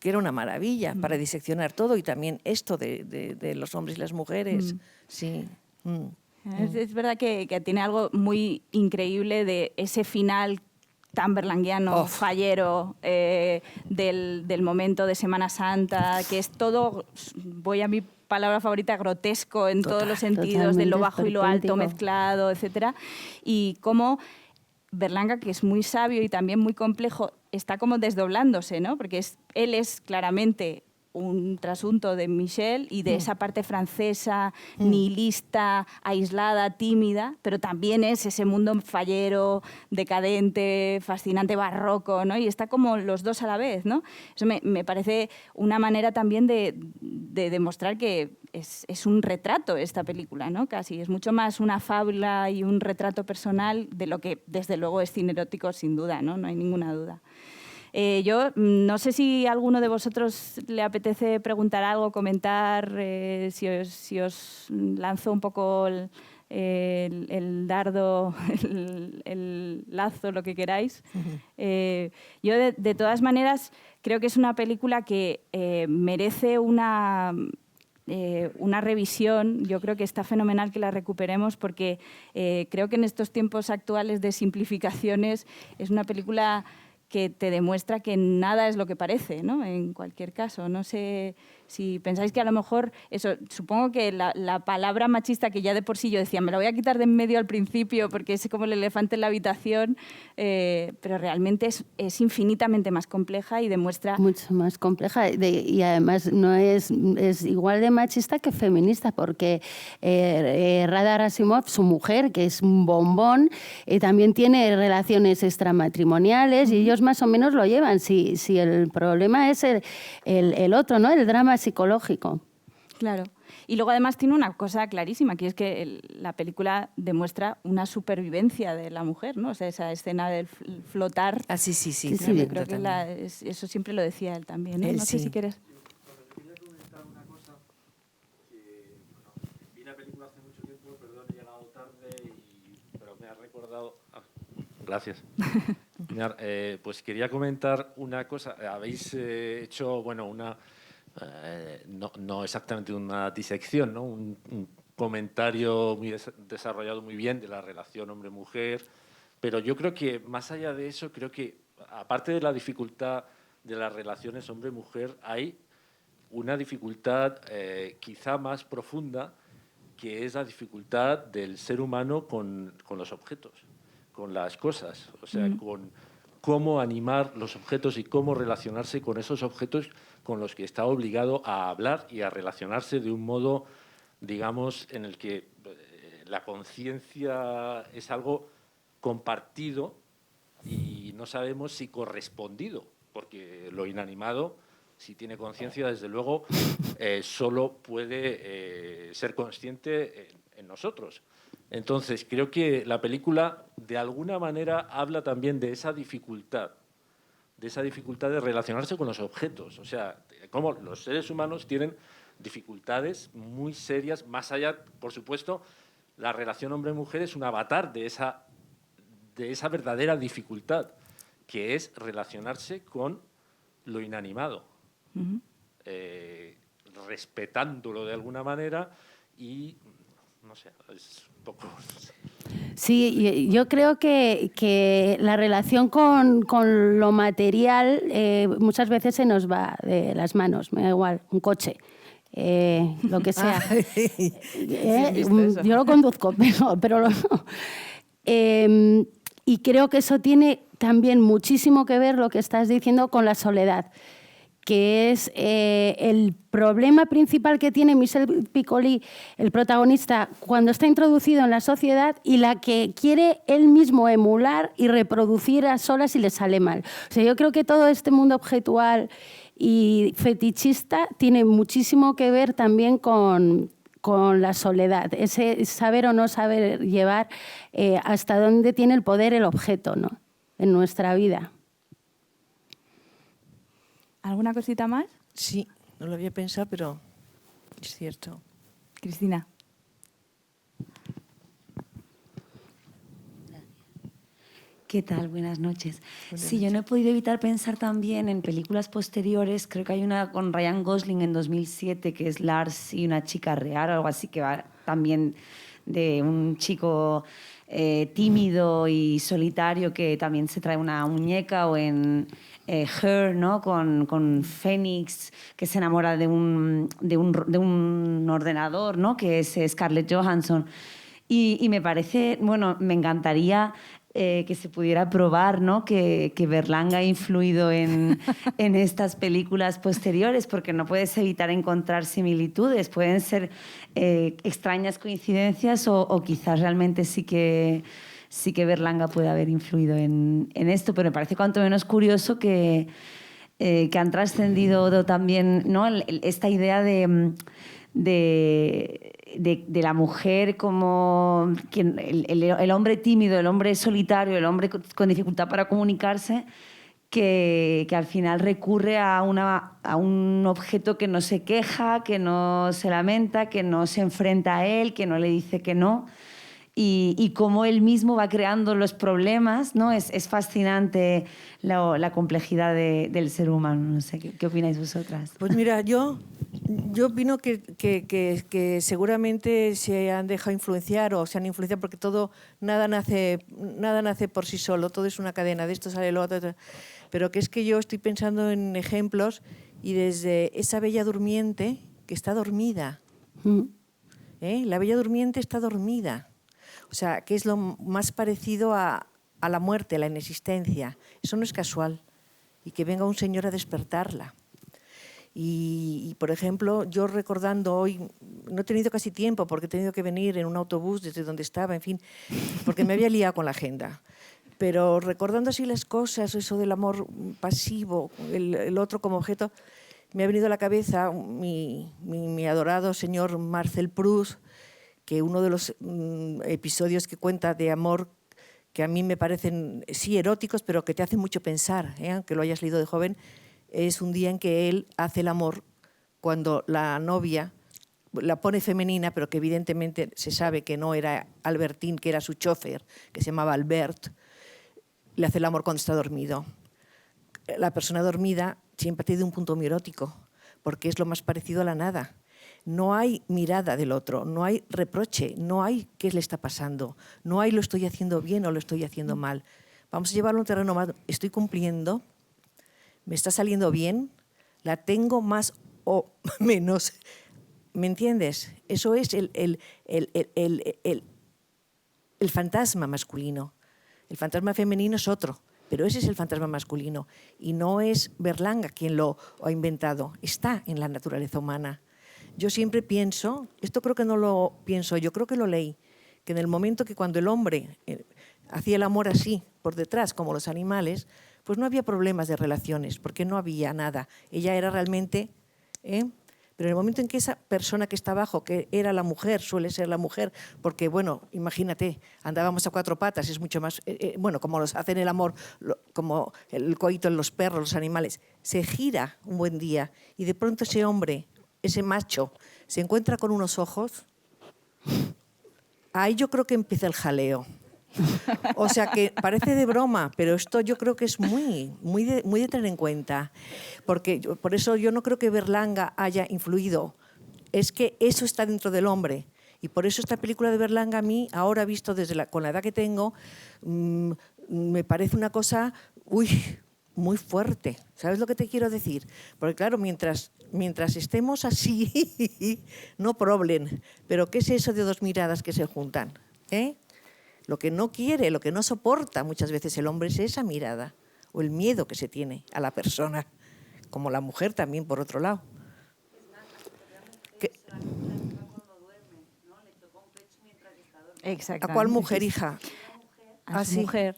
era una maravilla para diseccionar todo, y también esto de los hombres y las mujeres. Sí. Es verdad que tiene algo muy increíble de ese final tan berlanguiano, fallero, del momento de Semana Santa, que es todo, voy a mi palabra favorita, grotesco en todos los sentidos, de totalmente lo bajo y lo alto esperpéntico. mezclado, etcétera. Y cómo Berlanga, que es muy sabio y también muy complejo, está como desdoblándose, ¿no? Porque él es claramente un trasunto de Michel y de esa parte francesa, nihilista, aislada, tímida, pero también es ese mundo fallero, decadente, fascinante, barroco, ¿no? Y está como los dos a la vez, ¿no? Eso me parece una manera también de demostrar que es un retrato esta película, ¿no? Casi es mucho más una fábula y un retrato personal de lo que desde luego es cine erótico sin duda, ¿no? No hay ninguna duda. Yo no sé si a alguno de vosotros le apetece preguntar algo, comentar, si os lanzo un poco el dardo, el lazo, lo que queráis. Yo, de todas maneras, creo que es una película que merece una revisión. Yo creo que está fenomenal que la recuperemos porque creo que en estos tiempos actuales de simplificaciones es una película que te demuestra que nada es lo que parece, ¿no? En cualquier caso. No sé si pensáis que a lo mejor, eso, supongo que la palabra machista, que ya de por sí yo decía, me la voy a quitar de en medio al principio porque es como el elefante en la habitación, pero realmente es infinitamente más compleja y demuestra... Mucho más compleja y además no es igual de machista que feminista, porque Radar Asimov, su mujer, que es un bombón, también tiene relaciones extramatrimoniales y ellos más o menos lo llevan. Si el problema es el otro, ¿no? El drama psicológico. Claro. Y luego además tiene una cosa clarísima, que es que la película demuestra una supervivencia de la mujer, ¿no? O sea, esa escena del flotar. Ah, sí. Sí, Yo sí, creo que eso siempre lo decía él también, ¿no? Él No sé sí. si quieres... Quería comentar una cosa que, bueno, vi la película hace mucho tiempo, perdón, he llegado tarde, pero me ha recordado... gracias. Pues quería comentar una cosa. Habéis hecho, bueno, no exactamente una disección, ¿no? Un comentario muy desarrollado muy bien de la relación hombre-mujer, pero yo creo que más allá de eso, creo que aparte de la dificultad de las relaciones hombre-mujer, hay una dificultad quizá más profunda, que es la dificultad del ser humano con los objetos, con las cosas, o sea, con cómo animar los objetos y cómo relacionarse con esos objetos con los que está obligado a hablar y a relacionarse de un modo, digamos, en el que la conciencia es algo compartido y no sabemos si correspondido, porque lo inanimado, si tiene conciencia, desde luego, solo puede ser consciente en nosotros. Entonces, creo que la película, de alguna manera, habla también de esa dificultad de relacionarse con los objetos. O sea, cómo los seres humanos tienen dificultades muy serias, más allá, por supuesto, la relación hombre-mujer es un avatar de esa verdadera dificultad, que es relacionarse con lo inanimado, respetándolo de alguna manera y, no sé, es un poco... Sí, yo creo que la relación con lo material muchas veces se nos va de las manos, me da igual, un coche. Lo que sea. Yo lo conduzco, pero no. Y creo que eso tiene también muchísimo que ver, lo que estás diciendo, con la soledad, que es el problema principal que tiene Michel Piccoli, el protagonista, cuando está introducido en la sociedad y la que quiere él mismo emular y reproducir a solas y le sale mal. O sea, yo creo que todo este mundo objetual y fetichista tiene muchísimo que ver también con la soledad, ese saber o no saber llevar hasta dónde tiene el poder el objeto, ¿no? En nuestra vida. ¿Alguna cosita más? Sí, no lo había pensado, pero es cierto. Cristina. ¿Qué tal? Buenas noches. Sí, yo no he podido evitar pensar también en películas posteriores. Creo que hay una con Ryan Gosling en 2007, que es Lars y una chica real, algo así, que va también de un chico tímido y solitario que también se trae una muñeca, o en Her, ¿no? con Phoenix, que se enamora de un ordenador, ¿no? Que es Scarlett Johansson. Y me parece, bueno, me encantaría que se pudiera probar, ¿no? que Berlanga ha influido en estas películas posteriores, porque no puedes evitar encontrar similitudes. Pueden ser extrañas coincidencias o quizás realmente sí que Berlanga puede haber influido en esto, pero me parece cuanto menos curioso que han trascendido también, ¿no? Esta idea de la mujer como el hombre tímido, el hombre solitario, el hombre con dificultad para comunicarse, que al final recurre a un objeto que no se queja, que no se lamenta, que no se enfrenta a él, que no le dice que no. Y cómo él mismo va creando los problemas, ¿no? Es fascinante la complejidad del ser humano. No sé, ¿qué opináis vosotras? Pues mira, yo opino que seguramente se han dejado influenciar o se han influenciado porque nada nace por sí solo, todo es una cadena, de esto sale lo otro. Pero que es que yo estoy pensando en ejemplos y desde esa bella durmiente que está dormida. La bella durmiente está dormida. O sea, que es lo más parecido a la muerte, a la inexistencia. Eso no es casual. Y que venga un señor a despertarla. Y, por ejemplo, yo recordando hoy, no he tenido casi tiempo porque he tenido que venir en un autobús desde donde estaba, en fin, porque me había liado con la agenda. Pero recordando así las cosas, eso del amor pasivo, el otro como objeto, me ha venido a la cabeza mi adorado señor Marcel Proust, que uno de los episodios que cuenta de amor que a mí me parecen, sí, eróticos, pero que te hacen mucho pensar, aunque lo hayas leído de joven, es un día en que él hace el amor cuando la novia la pone femenina, pero que evidentemente se sabe que no era Albertín, que era su chofer, que se llamaba Albert, le hace el amor cuando está dormido. La persona dormida siempre tiene un punto muy erótico, porque es lo más parecido a la nada. No hay mirada del otro, no hay reproche, no hay qué le está pasando, no hay lo estoy haciendo bien o lo estoy haciendo mal. Vamos a llevarlo a un terreno más, estoy cumpliendo, me está saliendo bien, la tengo más o menos. ¿Me entiendes? Eso es el fantasma masculino. El fantasma femenino es otro, pero ese es el fantasma masculino. Y no es Berlanga quien lo ha inventado, está en la naturaleza humana. Yo siempre pienso, esto creo que no lo pienso yo, creo que lo leí, que en el momento que cuando el hombre hacía el amor así, por detrás, como los animales, pues no había problemas de relaciones, porque no había nada. Ella era realmente... Pero en el momento en que esa persona que está abajo, que era la mujer, suele ser la mujer, porque, bueno, imagínate, andábamos a cuatro patas, es mucho más... bueno, como los hacen el amor, como el coito en los perros, los animales, se gira un buen día y de pronto ese hombre, ese macho, se encuentra con unos ojos, ahí yo creo que empieza el jaleo. O sea que parece de broma, pero esto yo creo que es muy de tener en cuenta. Porque por eso yo no creo que Berlanga haya influido. Es que eso está dentro del hombre. Y por eso esta película de Berlanga a mí, ahora visto con la edad que tengo, me parece una cosa muy fuerte. ¿Sabes lo que te quiero decir? Porque claro, mientras estemos así, no problem. Pero ¿qué es eso de dos miradas que se juntan? Lo que no quiere, lo que no soporta muchas veces el hombre es esa mirada o el miedo que se tiene a la persona, como la mujer también, por otro lado. ¿A cuál mujer, hija? A su mujer.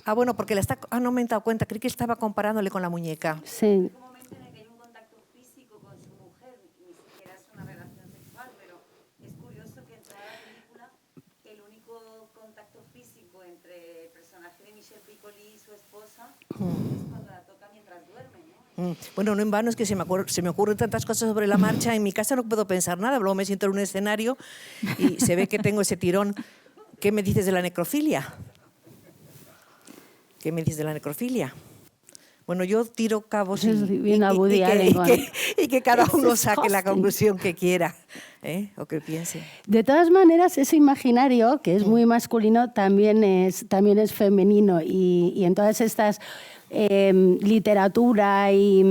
Ah, bueno, porque no me he dado cuenta, creí que estaba comparándole con la muñeca. Sí. Bueno, no en vano es que se me ocurren tantas cosas sobre la marcha. En mi casa no puedo pensar nada, luego me siento en un escenario y se ve que tengo ese tirón. ¿Qué me dices de la necrofilia? ¿Qué me dices de la necrofilia? Bueno, yo tiro cabos y que cada uno saque la conclusión que quiera. o que piense. De todas maneras, ese imaginario, que es muy masculino, también es femenino. Y en todas estas literatura y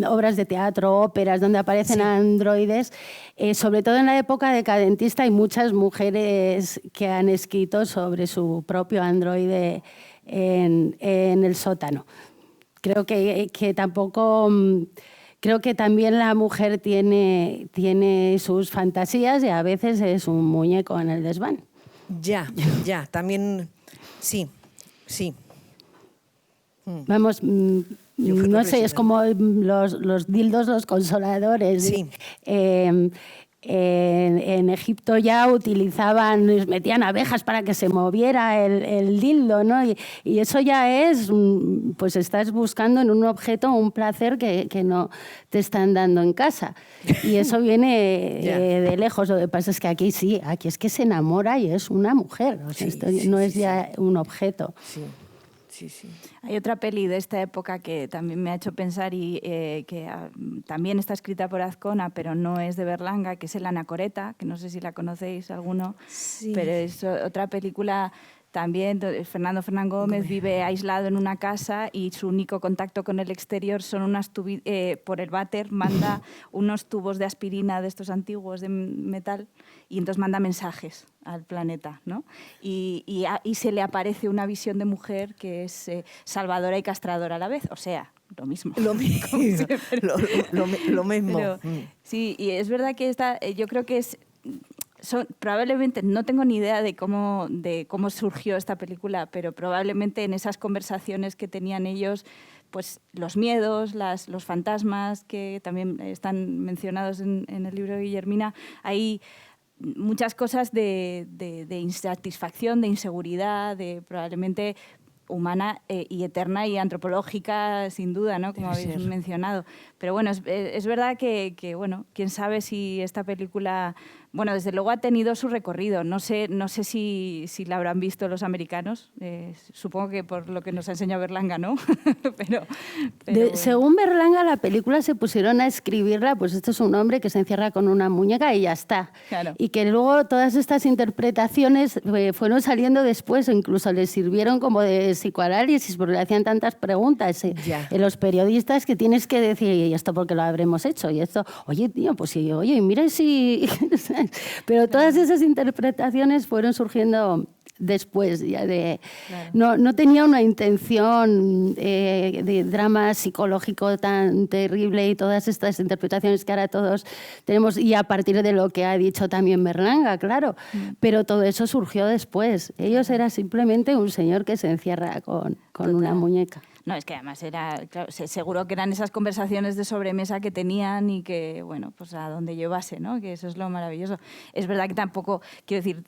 obras de teatro, óperas, donde aparecen androides, sobre todo en la época decadentista, hay muchas mujeres que han escrito sobre su propio androide en el sótano. Creo que tampoco... Creo que también la mujer tiene sus fantasías y a veces es un muñeco en el desván. Ya, también, sí. Vamos, no sé, es sí. como los dildos, los consoladores. Sí. En Egipto ya metían abejas para que se moviera el dildo, ¿no? Y eso ya es, pues estás buscando en un objeto un placer que no te están dando en casa. Y eso viene de lejos. Lo que pasa es que aquí es que se enamora y es una mujer. O sea, esto no es ya un objeto. Sí. Hay otra peli de esta época que también me ha hecho pensar y que también está escrita por Azcona, pero no es de Berlanga, que es El Anacoreta, que no sé si la conocéis alguno, pero es otra película también. Fernando Fernán Gómez vive aislado en una casa y su único contacto con el exterior son por el váter manda unos tubos de aspirina de estos antiguos de metal y entonces manda mensajes al planeta, ¿no? Y se le aparece una visión de mujer que es salvadora y castradora a la vez, o sea, lo mismo. Lo mismo. Lo mismo. Pero, sí, y es verdad que yo creo que probablemente, no tengo ni idea de cómo surgió esta película, pero probablemente en esas conversaciones que tenían ellos, pues los miedos, los fantasmas que también están mencionados en el libro de Guillermina, hay muchas cosas de insatisfacción, de inseguridad, de probablemente humana y eterna y antropológica, sin duda, ¿no? Como habéis mencionado. Pero bueno, es verdad que, bueno, quién sabe si esta película... Bueno, desde luego ha tenido su recorrido. No sé si la habrán visto los americanos. Supongo que por lo que nos ha enseñado Berlanga, ¿no? pero según Berlanga, la película se pusieron a escribirla, pues esto es un hombre que se encierra con una muñeca y ya está. Claro. Y que luego todas estas interpretaciones fueron saliendo después, o incluso les sirvieron como de psicoanálisis, porque le hacían tantas preguntas en los periodistas que tienes que decir, ¿y esto por qué lo habremos hecho? Y esto, oye, tío, pues sí, oye, mira si... Pero todas esas interpretaciones fueron surgiendo después ya de... Claro. No tenía una intención de drama psicológico tan terrible y todas estas interpretaciones que ahora todos tenemos, y a partir de lo que ha dicho también Berlanga, claro. Pero todo eso surgió después. Ellos era simplemente un señor que se encierra con una muñeca. No, es que además claro, seguro que eran esas conversaciones de sobremesa que tenían y que, bueno, pues a donde llevase, ¿no? Que eso es lo maravilloso. Es verdad que tampoco, quiero decir,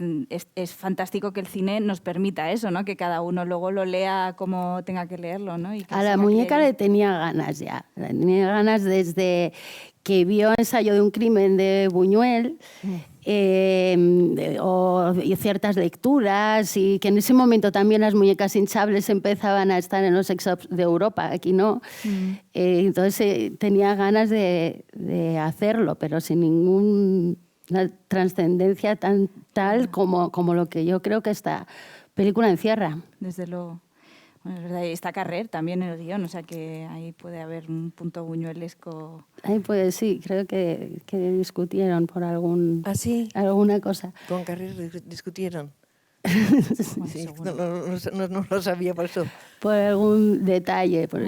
es fantástico que el cine nos permita eso, ¿no? Que cada uno luego lo lea como tenga que leerlo, ¿no? Y que a la muñeca le tenía ganas ya. Le tenía ganas desde que vio Ensayo de un crimen de Buñuel, o ciertas lecturas, y que en ese momento también las muñecas hinchables empezaban a estar en los sex shops de Europa, aquí no. Entonces tenía ganas de hacerlo, pero sin ninguna trascendencia tal como lo que yo creo que esta película encierra. Desde luego. Bueno, es verdad, y está Carrer también en el guión, o sea que ahí puede haber un punto buñuelesco. Ahí puede, sí, creo que discutieron por alguna cosa. Con Carrer discutieron. Bueno, sí, no lo sabía por eso. Por algún detalle, por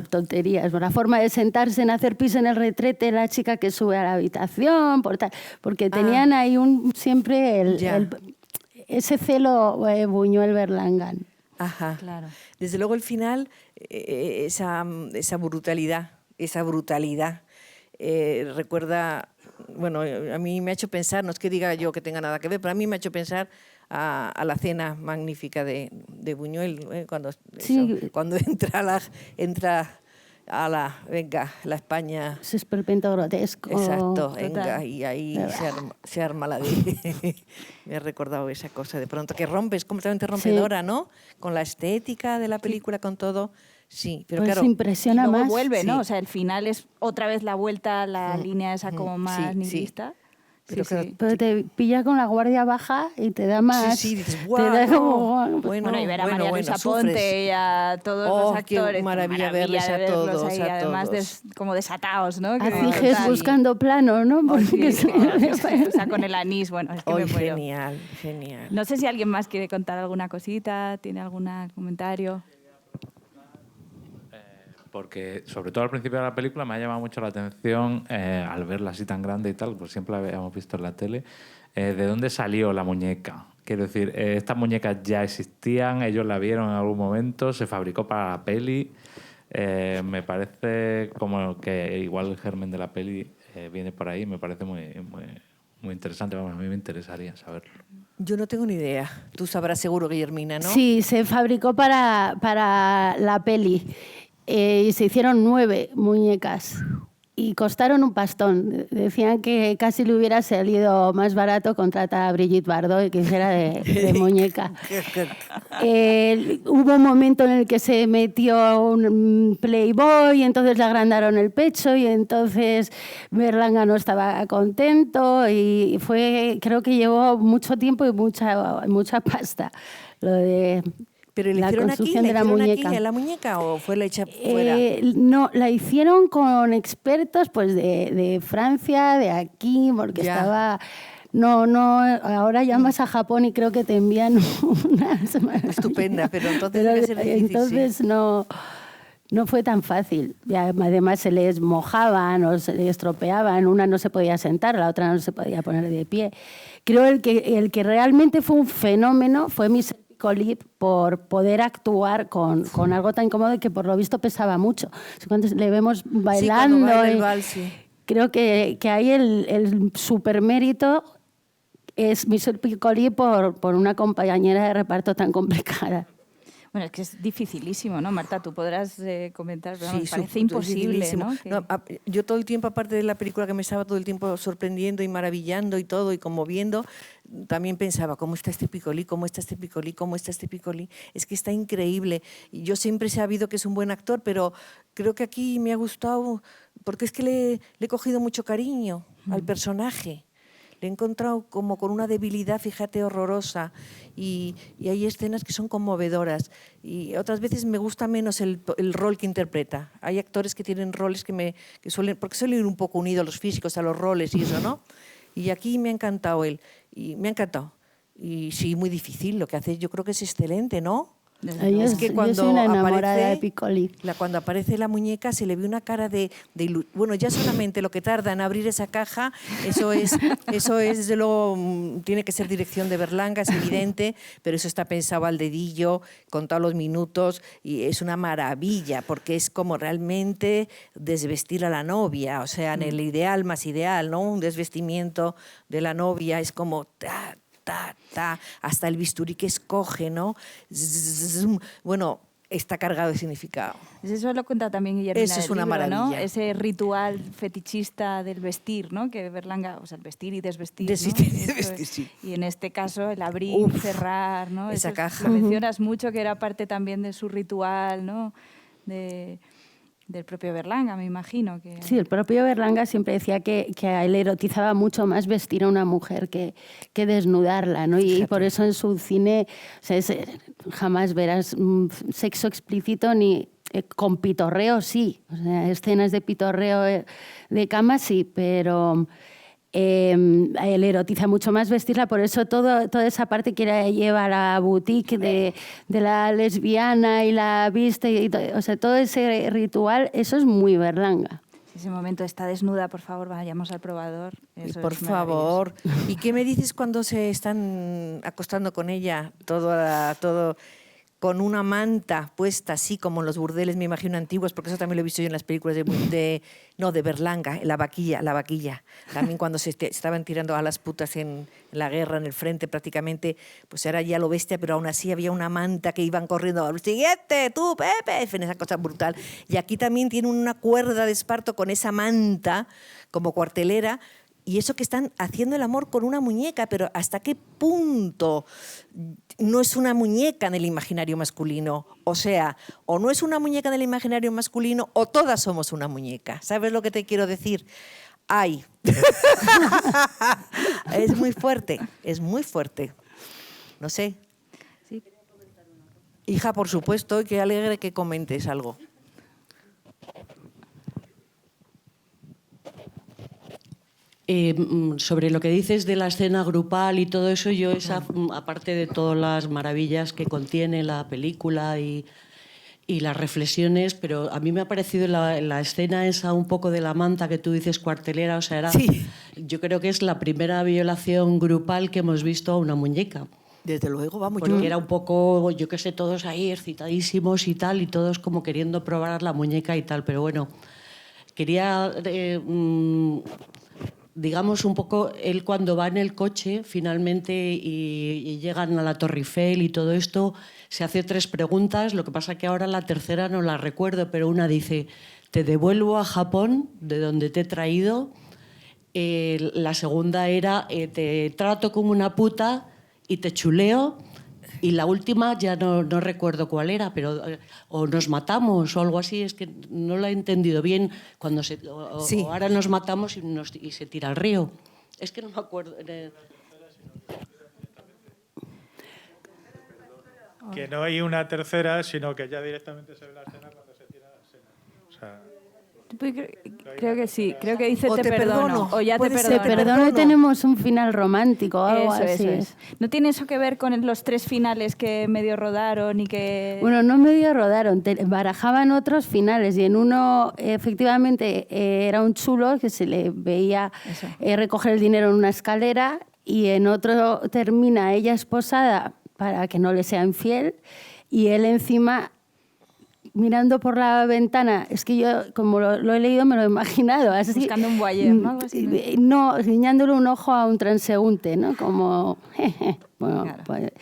tonterías, por la forma de sentarse en hacer pis en el retrete, la chica que sube a la habitación, porque tenían ahí siempre ese celo Buñuel-Berlangan. Ajá. Claro. Desde luego el final, esa brutalidad, recuerda, bueno, a mí me ha hecho pensar, no es que diga yo que tenga nada que ver, pero a mí me ha hecho pensar a la cena magnífica de Buñuel, cuando entra la España. Ese esperpento grotesco. Exacto, venga, y ahí se arma la de... Me ha recordado esa cosa de pronto, que es completamente rompedora, ¿no? Con la estética de la película, con todo. Sí, pero pues claro... impresiona y luego más. vuelve, ¿no? O sea, el final es otra vez la vuelta a la línea esa como más nihilista. Sí, sí. Pero te pilla con la guardia baja y te da más... Sí, dices, te guau, da no. como- Bueno, y ver a María Luisa sufres. Ponte y a todos Oh, los qué actores. maravilla de verles a verlos todos, ahí, a además todos. como desatados, ¿no? A Que- Figes sí. buscando plano, ¿no? Oh, sí, Porque o sea, con el anís, bueno, es que Hoy me muero. genial, genial. No sé si alguien más quiere contar alguna cosita, tiene algún comentario. Porque, sobre todo al principio de la película, me ha llamado mucho la atención, al verla así tan grande y tal, pues siempre la habíamos visto en la tele, ¿de dónde salió la muñeca? Quiero decir, ¿estas muñecas ya existían? ¿Ellos la vieron en algún momento? ¿Se fabricó para la peli? Me parece como que igual el germen de la peli viene por ahí. Me parece muy interesante. Vamos, a mí me interesaría saberlo. Yo no tengo ni idea. Tú sabrás seguro, Guillermina, ¿no? Sí, se fabricó para la peli. Y se hicieron 9 muñecas y costaron un pastón. Decían que casi le hubiera salido más barato contratar a Brigitte Bardot que hiciera de muñeca. Hubo un momento en el que se metió un Playboy y entonces le agrandaron el pecho y entonces Berlanga no estaba contento y creo que llevó mucho tiempo y mucha pasta lo de... ¿Pero le la hicieron aquí? construcción ¿La de la hicieron muñeca. aquí en la muñeca o fue la hecha fuera? No, la hicieron con expertos pues de Francia, de aquí, porque Ya. estaba... No, ahora llamas a Japón y creo que te envían unas... Estupenda, pero entonces Pero debe ser difícil, entonces sí. no fue tan fácil. Y además se les mojaban o se les estropeaban. Una no se podía sentar, la otra no se podía poner de pie. Creo el que realmente fue un fenómeno fue Michel Piccoli por poder actuar con algo tan incómodo y que por lo visto pesaba mucho. Cuando le vemos bailando... Sí, cuando baila el vals, sí. Creo que ahí el supermérito es Michel Piccoli por una compañera de reparto tan complicada. Bueno, es que es dificilísimo, ¿no? Marta, tú podrás comentar, pero vamos, Sí, parece imposible, dificilísimo. ¿no? Que- No, yo todo el tiempo, aparte de la película que me estaba todo el tiempo sorprendiendo y maravillando y todo y conmoviendo, también pensaba, ¿cómo está este Piccoli? ¿Cómo está este Piccoli? ¿Cómo está este Piccoli? Es que está increíble. Y yo siempre he sabido que es un buen actor, pero creo que aquí me ha gustado porque es que le he cogido mucho cariño al personaje. Le he encontrado como con una debilidad, fíjate, horrorosa. Y hay escenas que son conmovedoras. Y otras veces me gusta menos el rol que interpreta. Hay actores que tienen roles que suelen... Porque suelen ir un poco unidos los físicos a los roles y eso, ¿no? Y aquí me ha encantado él. Y me ha encantado. Y sí, muy difícil. Lo que hace yo creo que es excelente, ¿no? Yo soy una enamorada de Piccoli. Cuando aparece la muñeca se le ve una cara de bueno, ya solamente lo que tarda en abrir esa caja, eso es desde luego, tiene que ser dirección de Berlanga, es evidente, pero eso está pensado al dedillo, contado los minutos, y es una maravilla, porque es como realmente desvestir a la novia, o sea, en el ideal más ideal, ¿no? Un desvestimiento de la novia es como... hasta el bisturí que escoge, ¿no? Bueno, está cargado de significado. Eso lo cuenta también Guillermina Eso es del una libro, ¿no? maravilla. Ese ritual fetichista del vestir, ¿no? Que Berlanga, o sea, el vestir y desvestir, ¿no? Desvestir y Eso desvestir, es. sí. Y en este caso el abrir, Uf, cerrar, ¿no? esa Eso caja. Lo mencionas mucho, que era parte también de su ritual, ¿no? Del propio Berlanga, me imagino. Que... Sí, el propio Berlanga siempre decía que a él erotizaba mucho más vestir a una mujer que desnudarla, ¿no? Y por eso en su cine, o sea, jamás verás sexo explícito ni con pitorreo, sí. O sea, escenas de pitorreo de cama, sí, pero... él erotiza mucho más vestirla, por eso toda esa parte quiere llevar a boutique de la lesbiana y la viste, o sea, todo ese ritual, eso es muy Berlanga. Si ese momento está desnuda, por favor, vayamos al probador. Eso Por es maravilloso. favor. ¿Y qué me dices cuando se están acostando con ella? Todo con una manta puesta, así como en los burdeles, me imagino, antiguos, porque eso también lo he visto yo en las películas de Berlanga, la vaquilla. También cuando se estaban tirando a las putas en la guerra, en el frente prácticamente, pues era ya lo bestia, pero aún así había una manta que iban corriendo, al siguiente, tú, Pepe, en esa cosa brutal. Y aquí también tiene una cuerda de esparto con esa manta como cuartelera. Y eso que están haciendo el amor con una muñeca, pero ¿hasta qué punto no es una muñeca en el imaginario masculino? O sea, o no es una muñeca en el imaginario masculino o todas somos una muñeca. ¿Sabes lo que te quiero decir? ¡Ay! Es muy fuerte, es muy fuerte. No sé. Sí. Hija, por supuesto, qué alegre que comentes algo. Sobre lo que dices de la escena grupal y todo eso, yo esa, aparte de todas las maravillas que contiene la película y las reflexiones, pero a mí me ha parecido la escena esa un poco de la manta que tú dices cuartelera, o sea, Sí. Yo creo que es la primera violación grupal que hemos visto a una muñeca. Desde luego, vamos. Porque era un poco, yo qué sé, todos ahí excitadísimos y tal, y todos como queriendo probar la muñeca y tal, pero bueno, quería... digamos un poco, él cuando va en el coche finalmente y llegan a la Torre Eiffel y todo esto, se hace 3 preguntas, lo que pasa que ahora la tercera no la recuerdo, pero una dice, te devuelvo a Japón, de donde te he traído. La segunda era, te trato como una puta y te chuleo. Y la última ya no recuerdo cuál era, pero o nos matamos o algo así, es que no la he entendido bien, cuando sí. O ahora nos matamos y se tira al río. Es que no me acuerdo. Que no hay una tercera, sino que ya directamente se ve la escena cuando se tira la escena. O sea, Creo que sí, creo que dice O te perdono, o ya te Puede ser, Te perdono. perdono y tenemos un final romántico o algo Eso, así. eso es. ¿No tiene eso que ver con los 3 finales que medio rodaron y que...? Bueno, no medio rodaron, barajaban otros finales y en uno efectivamente era un chulo que se le veía recoger el dinero en una escalera y en otro termina ella esposada para que no le sea infiel y él encima mirando por la ventana, es que yo como lo he leído me lo he imaginado así. Buscando un voyeur, ¿no? Algo así, ¿no? No, guiñándole un ojo a un transeúnte, ¿no? Como, bueno, Claro. pues,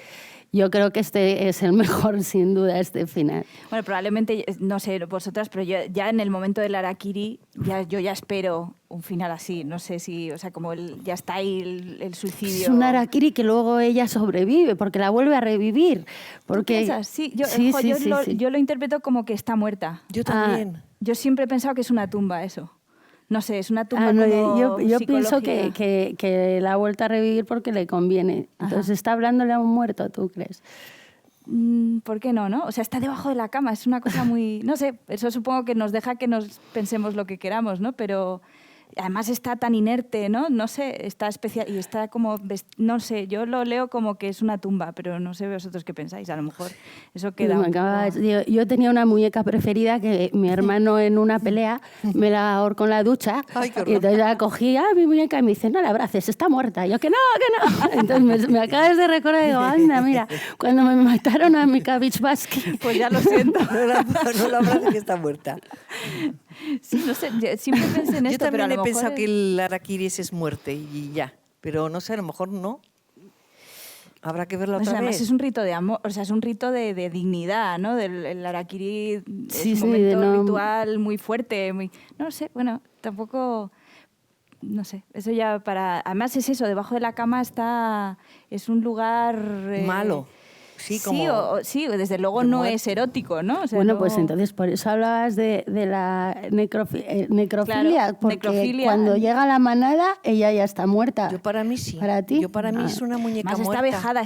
yo creo que este es el mejor, sin duda, este final. Bueno, probablemente, no sé vosotras, pero yo ya en el momento del Harakiri, yo ya espero un final así. No sé si, o sea, como ya está ahí el suicidio. Es un harakiri que luego ella sobrevive, porque la vuelve a revivir. Porque... ¿Tú piensas? Sí, Sí, sí, sí. yo lo interpreto como que está muerta. Yo también. Yo siempre he pensado que es una tumba eso. No sé, es una tumba No, como yo pienso psicológica. que la ha vuelto a revivir porque le conviene. Entonces está hablándole a un muerto, ¿tú crees? ¿Por qué no, no? O sea, está debajo de la cama, es una cosa muy... No sé, eso supongo que nos deja que nos pensemos lo que queramos, ¿no? Pero además está tan inerte, ¿no? No sé, está especial y está como... No sé, yo lo leo como que es una tumba, pero no sé vosotros qué pensáis, a lo mejor eso queda un poco... Yo tenía una muñeca preferida que mi hermano en una pelea me la ahorcó en la ducha. Ay, qué horror. Y entonces la cogí, mi muñeca, y me dice, no la abraces, está muerta. Y yo, que no, que no. Entonces me acabas de recordar y digo, anda, mira, cuando me mataron a mi Cabbage Basket. Pues ya lo siento. No la abraces, que está muerta. Sí, no sé, yo siempre pensé en Yo esto, pero a también lo he mejor pensado que el harakiri es muerte y ya. Pero no sé, a lo mejor no. Habrá que verlo O sea, otra además vez. es un rito de amor, o sea, es un rito de dignidad, ¿no? El harakiri Sí, es sí, un de momento no- ritual muy fuerte, muy... No sé, bueno, tampoco... No sé, eso ya para... Además es eso, debajo de la cama está... Es un lugar... Malo. Sí, como... sí, desde luego de no muerte. es erótico, ¿no? O sea, Bueno, no- pues entonces por eso hablabas de la necrofilia, Claro, porque necrofilia. cuando llega la manada ella ya está muerta. Yo para mí sí. ¿Para ti? Yo para mí Ah. es una muñeca Más está muerta. vejada,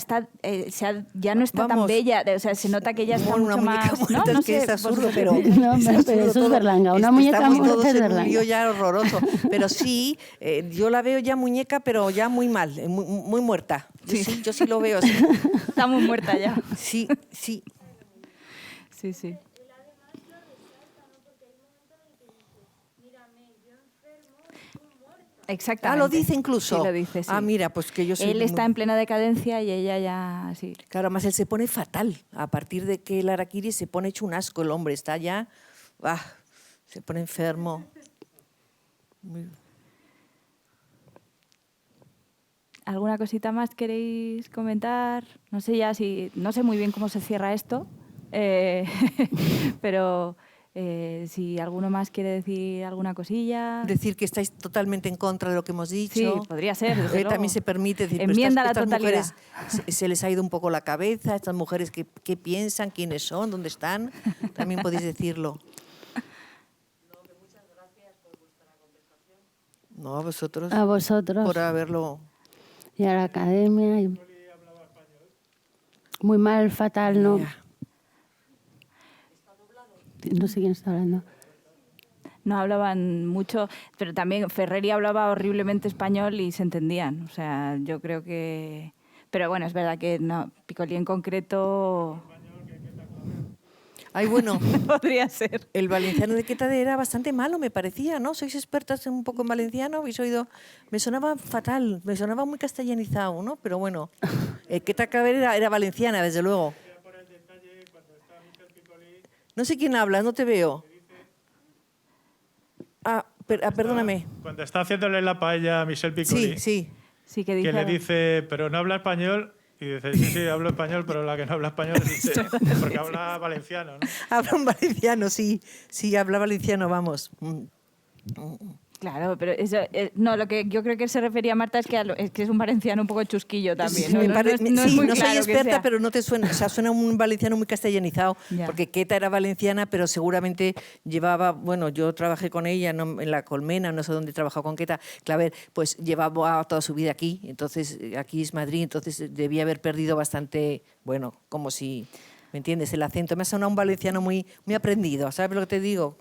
ya no está tan Vamos. bella, o sea, se nota que ella está Bueno, una mucho muñeca más... muerta ¿no? No es que sé, es absurdo, vosotros pero... qué pensáis. No, pero eso es todo. Berlanga. Una muñeca Estamos muerta todos es en un Berlanga. lío ya horroroso. Pero sí, yo la veo ya muñeca, pero ya muy mal, muy muerta. Yo sí lo veo así. Está muy muerta ya. Sí, sí. Sí, sí. Exactamente. Lo dice incluso. Sí, lo dice, sí. Ah, mira, pues que yo soy... Él está en plena decadencia y ella ya... Sí. Claro, además él se pone fatal. A partir de que el harakiri se pone hecho un asco, el hombre está ya... se pone enfermo. ¿Alguna cosita más queréis comentar? No sé ya si... No sé muy bien cómo se cierra esto, pero si alguno más quiere decir alguna cosilla... Decir que estáis totalmente en contra de lo que hemos dicho. Sí, podría ser, desde luego. También se permite decir, pero Enmienda a la estas totalidad. mujeres se les ha ido un poco la cabeza, estas mujeres qué piensan, quiénes son, dónde están, también podéis decirlo. No, a vosotros. A vosotros. Por haberlo... Y a la academia. Muy mal, fatal, ¿no? Ya. No sé quién está hablando. No hablaban mucho, pero también Ferreri hablaba horriblemente español y se entendían. O sea, yo creo que... Pero bueno, es verdad que no, Piccoli en concreto Ay, bueno, podría ser. el valenciano de Quetade era bastante malo, me parecía, ¿no? ¿Sois expertas un poco en valenciano? ¿Habéis oído? Me sonaba fatal, me sonaba muy castellanizado, ¿no? Pero bueno, Queta Claver era valenciana, desde luego. No sé quién habla, no te veo. Perdóname. Cuando está haciéndole la paella a Michel Piccoli, Sí, sí. Sí, que dice que le algo. dice, pero no habla español, y dice, sí, sí, hablo español, pero la que no habla español es usted, porque habla valenciano, ¿no? Habla un valenciano, sí. Sí, habla valenciano, vamos. Claro, pero eso, no, lo que yo creo que se refería Marta es que, es que es un valenciano un poco chusquillo también. Sí, ¿no? me No pare- es- no es sí, muy no soy claro que experta, sea. pero no te suena, o sea, suena un valenciano muy castellanizado, Ya. porque Queta era valenciana, pero seguramente llevaba, bueno, yo trabajé con ella en La Colmena, no sé dónde he trabajado con Queta Claver, pues llevaba toda su vida aquí, entonces aquí es Madrid, entonces debía haber perdido bastante, bueno, como si, ¿me entiendes? El acento me ha sonado un valenciano muy, muy aprendido, ¿sabes lo que te digo?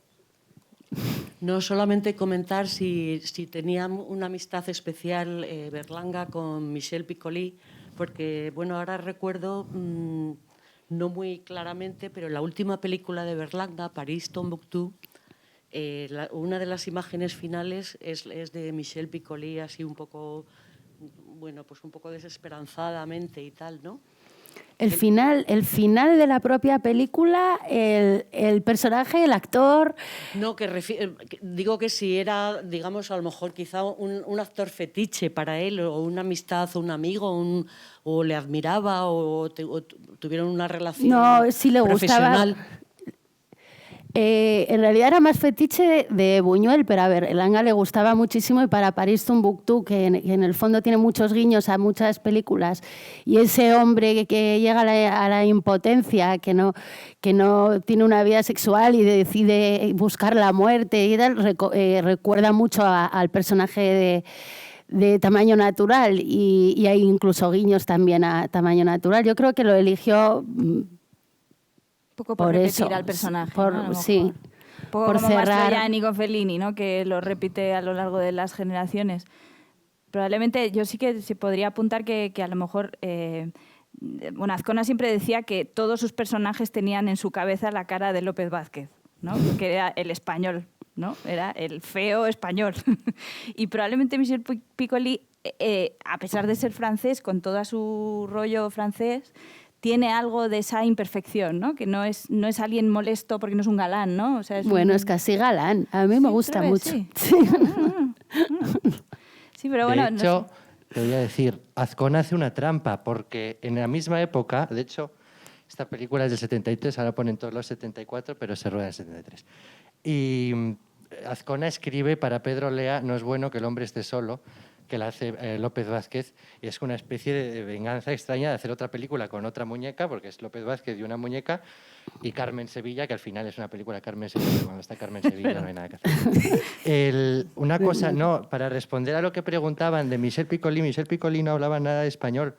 No solamente comentar si tenía una amistad especial Berlanga con Michel Piccoli, porque bueno, ahora recuerdo, no muy claramente, pero la última película de Berlanga, París Tombuctú, una de las imágenes finales es de Michel Piccoli así un poco, bueno, pues un poco desesperanzadamente y tal, ¿no? El final de la propia película, el personaje, el actor... No, digo que si era, digamos, a lo mejor quizá un actor fetiche para él, o una amistad, o un amigo, o le admiraba, o tuvieron una relación No, sí le profesional. gustaba. En realidad era más fetiche de Buñuel, pero a Berlanga le gustaba muchísimo, y para París Tombuctú, que en el fondo tiene muchos guiños a muchas películas, y ese hombre que llega a la impotencia, que no tiene una vida sexual y decide buscar la muerte y tal, recuerda mucho al personaje de Tamaño Natural, y hay incluso guiños también a Tamaño Natural. Yo creo que lo eligió Un poco por repetir al personaje. ¿no? A lo Sí, mejor. Un poco por como cerrar. Mastroianni con Fellini, ¿no? Que lo repite a lo largo de las generaciones. Probablemente yo sí que se podría apuntar que a lo mejor... bueno, Azcona siempre decía que todos sus personajes tenían en su cabeza la cara de López Vázquez, ¿no? Que era el español, ¿no? Era el feo español. Y probablemente Michel Piccoli, a pesar de ser francés, con todo su rollo francés, tiene algo de esa imperfección, ¿no? Que no es alguien molesto porque no es un galán, ¿no? O sea, es casi galán. A mí me gusta ¿crees? mucho. Sí. Sí. Sí, pero bueno... De hecho, te voy a decir, Azcona hace una trampa, porque en la misma época, de hecho, esta película es del 73, ahora ponen todos los 74, pero se rueda en 73. Y Azcona escribe para Pedro Lea, No es bueno que el hombre esté solo, que la hace López Vázquez, y es una especie de venganza extraña de hacer otra película con otra muñeca, porque es López Vázquez y una muñeca, y Carmen Sevilla, que al final es una película de Carmen Sevilla, que cuando está Carmen Sevilla no hay nada que hacer. Una cosa, no, para responder a lo que preguntaban de Michel Piccoli no hablaba nada de español.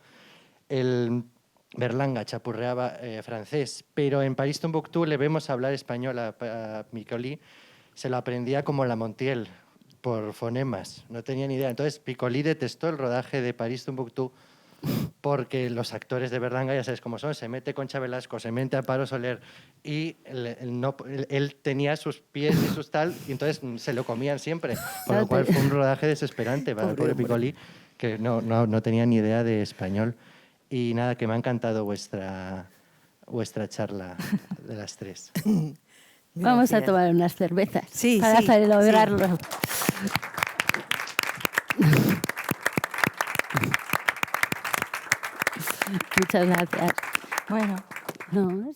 Berlanga chapurreaba francés, pero en París Tombuctú le vemos hablar español a Piccoli, se lo aprendía como la Montiel, por fonemas, no tenía ni idea. Entonces Piccoli detestó el rodaje de París Tombuctú porque los actores de Berlanga, ya sabes cómo son, se mete Concha Velasco, se mete Amparo Soler, y él tenía sus pies y sus tal, y entonces se lo comían siempre, con lo cual fue un rodaje desesperante para el pobre Piccoli, que no tenía ni idea de español. Y nada, que me ha encantado vuestra charla de las tres. Vamos a Gracias. tomar unas cervezas Sí, para sí, celebrarlo. Muchas gracias. Bueno. No,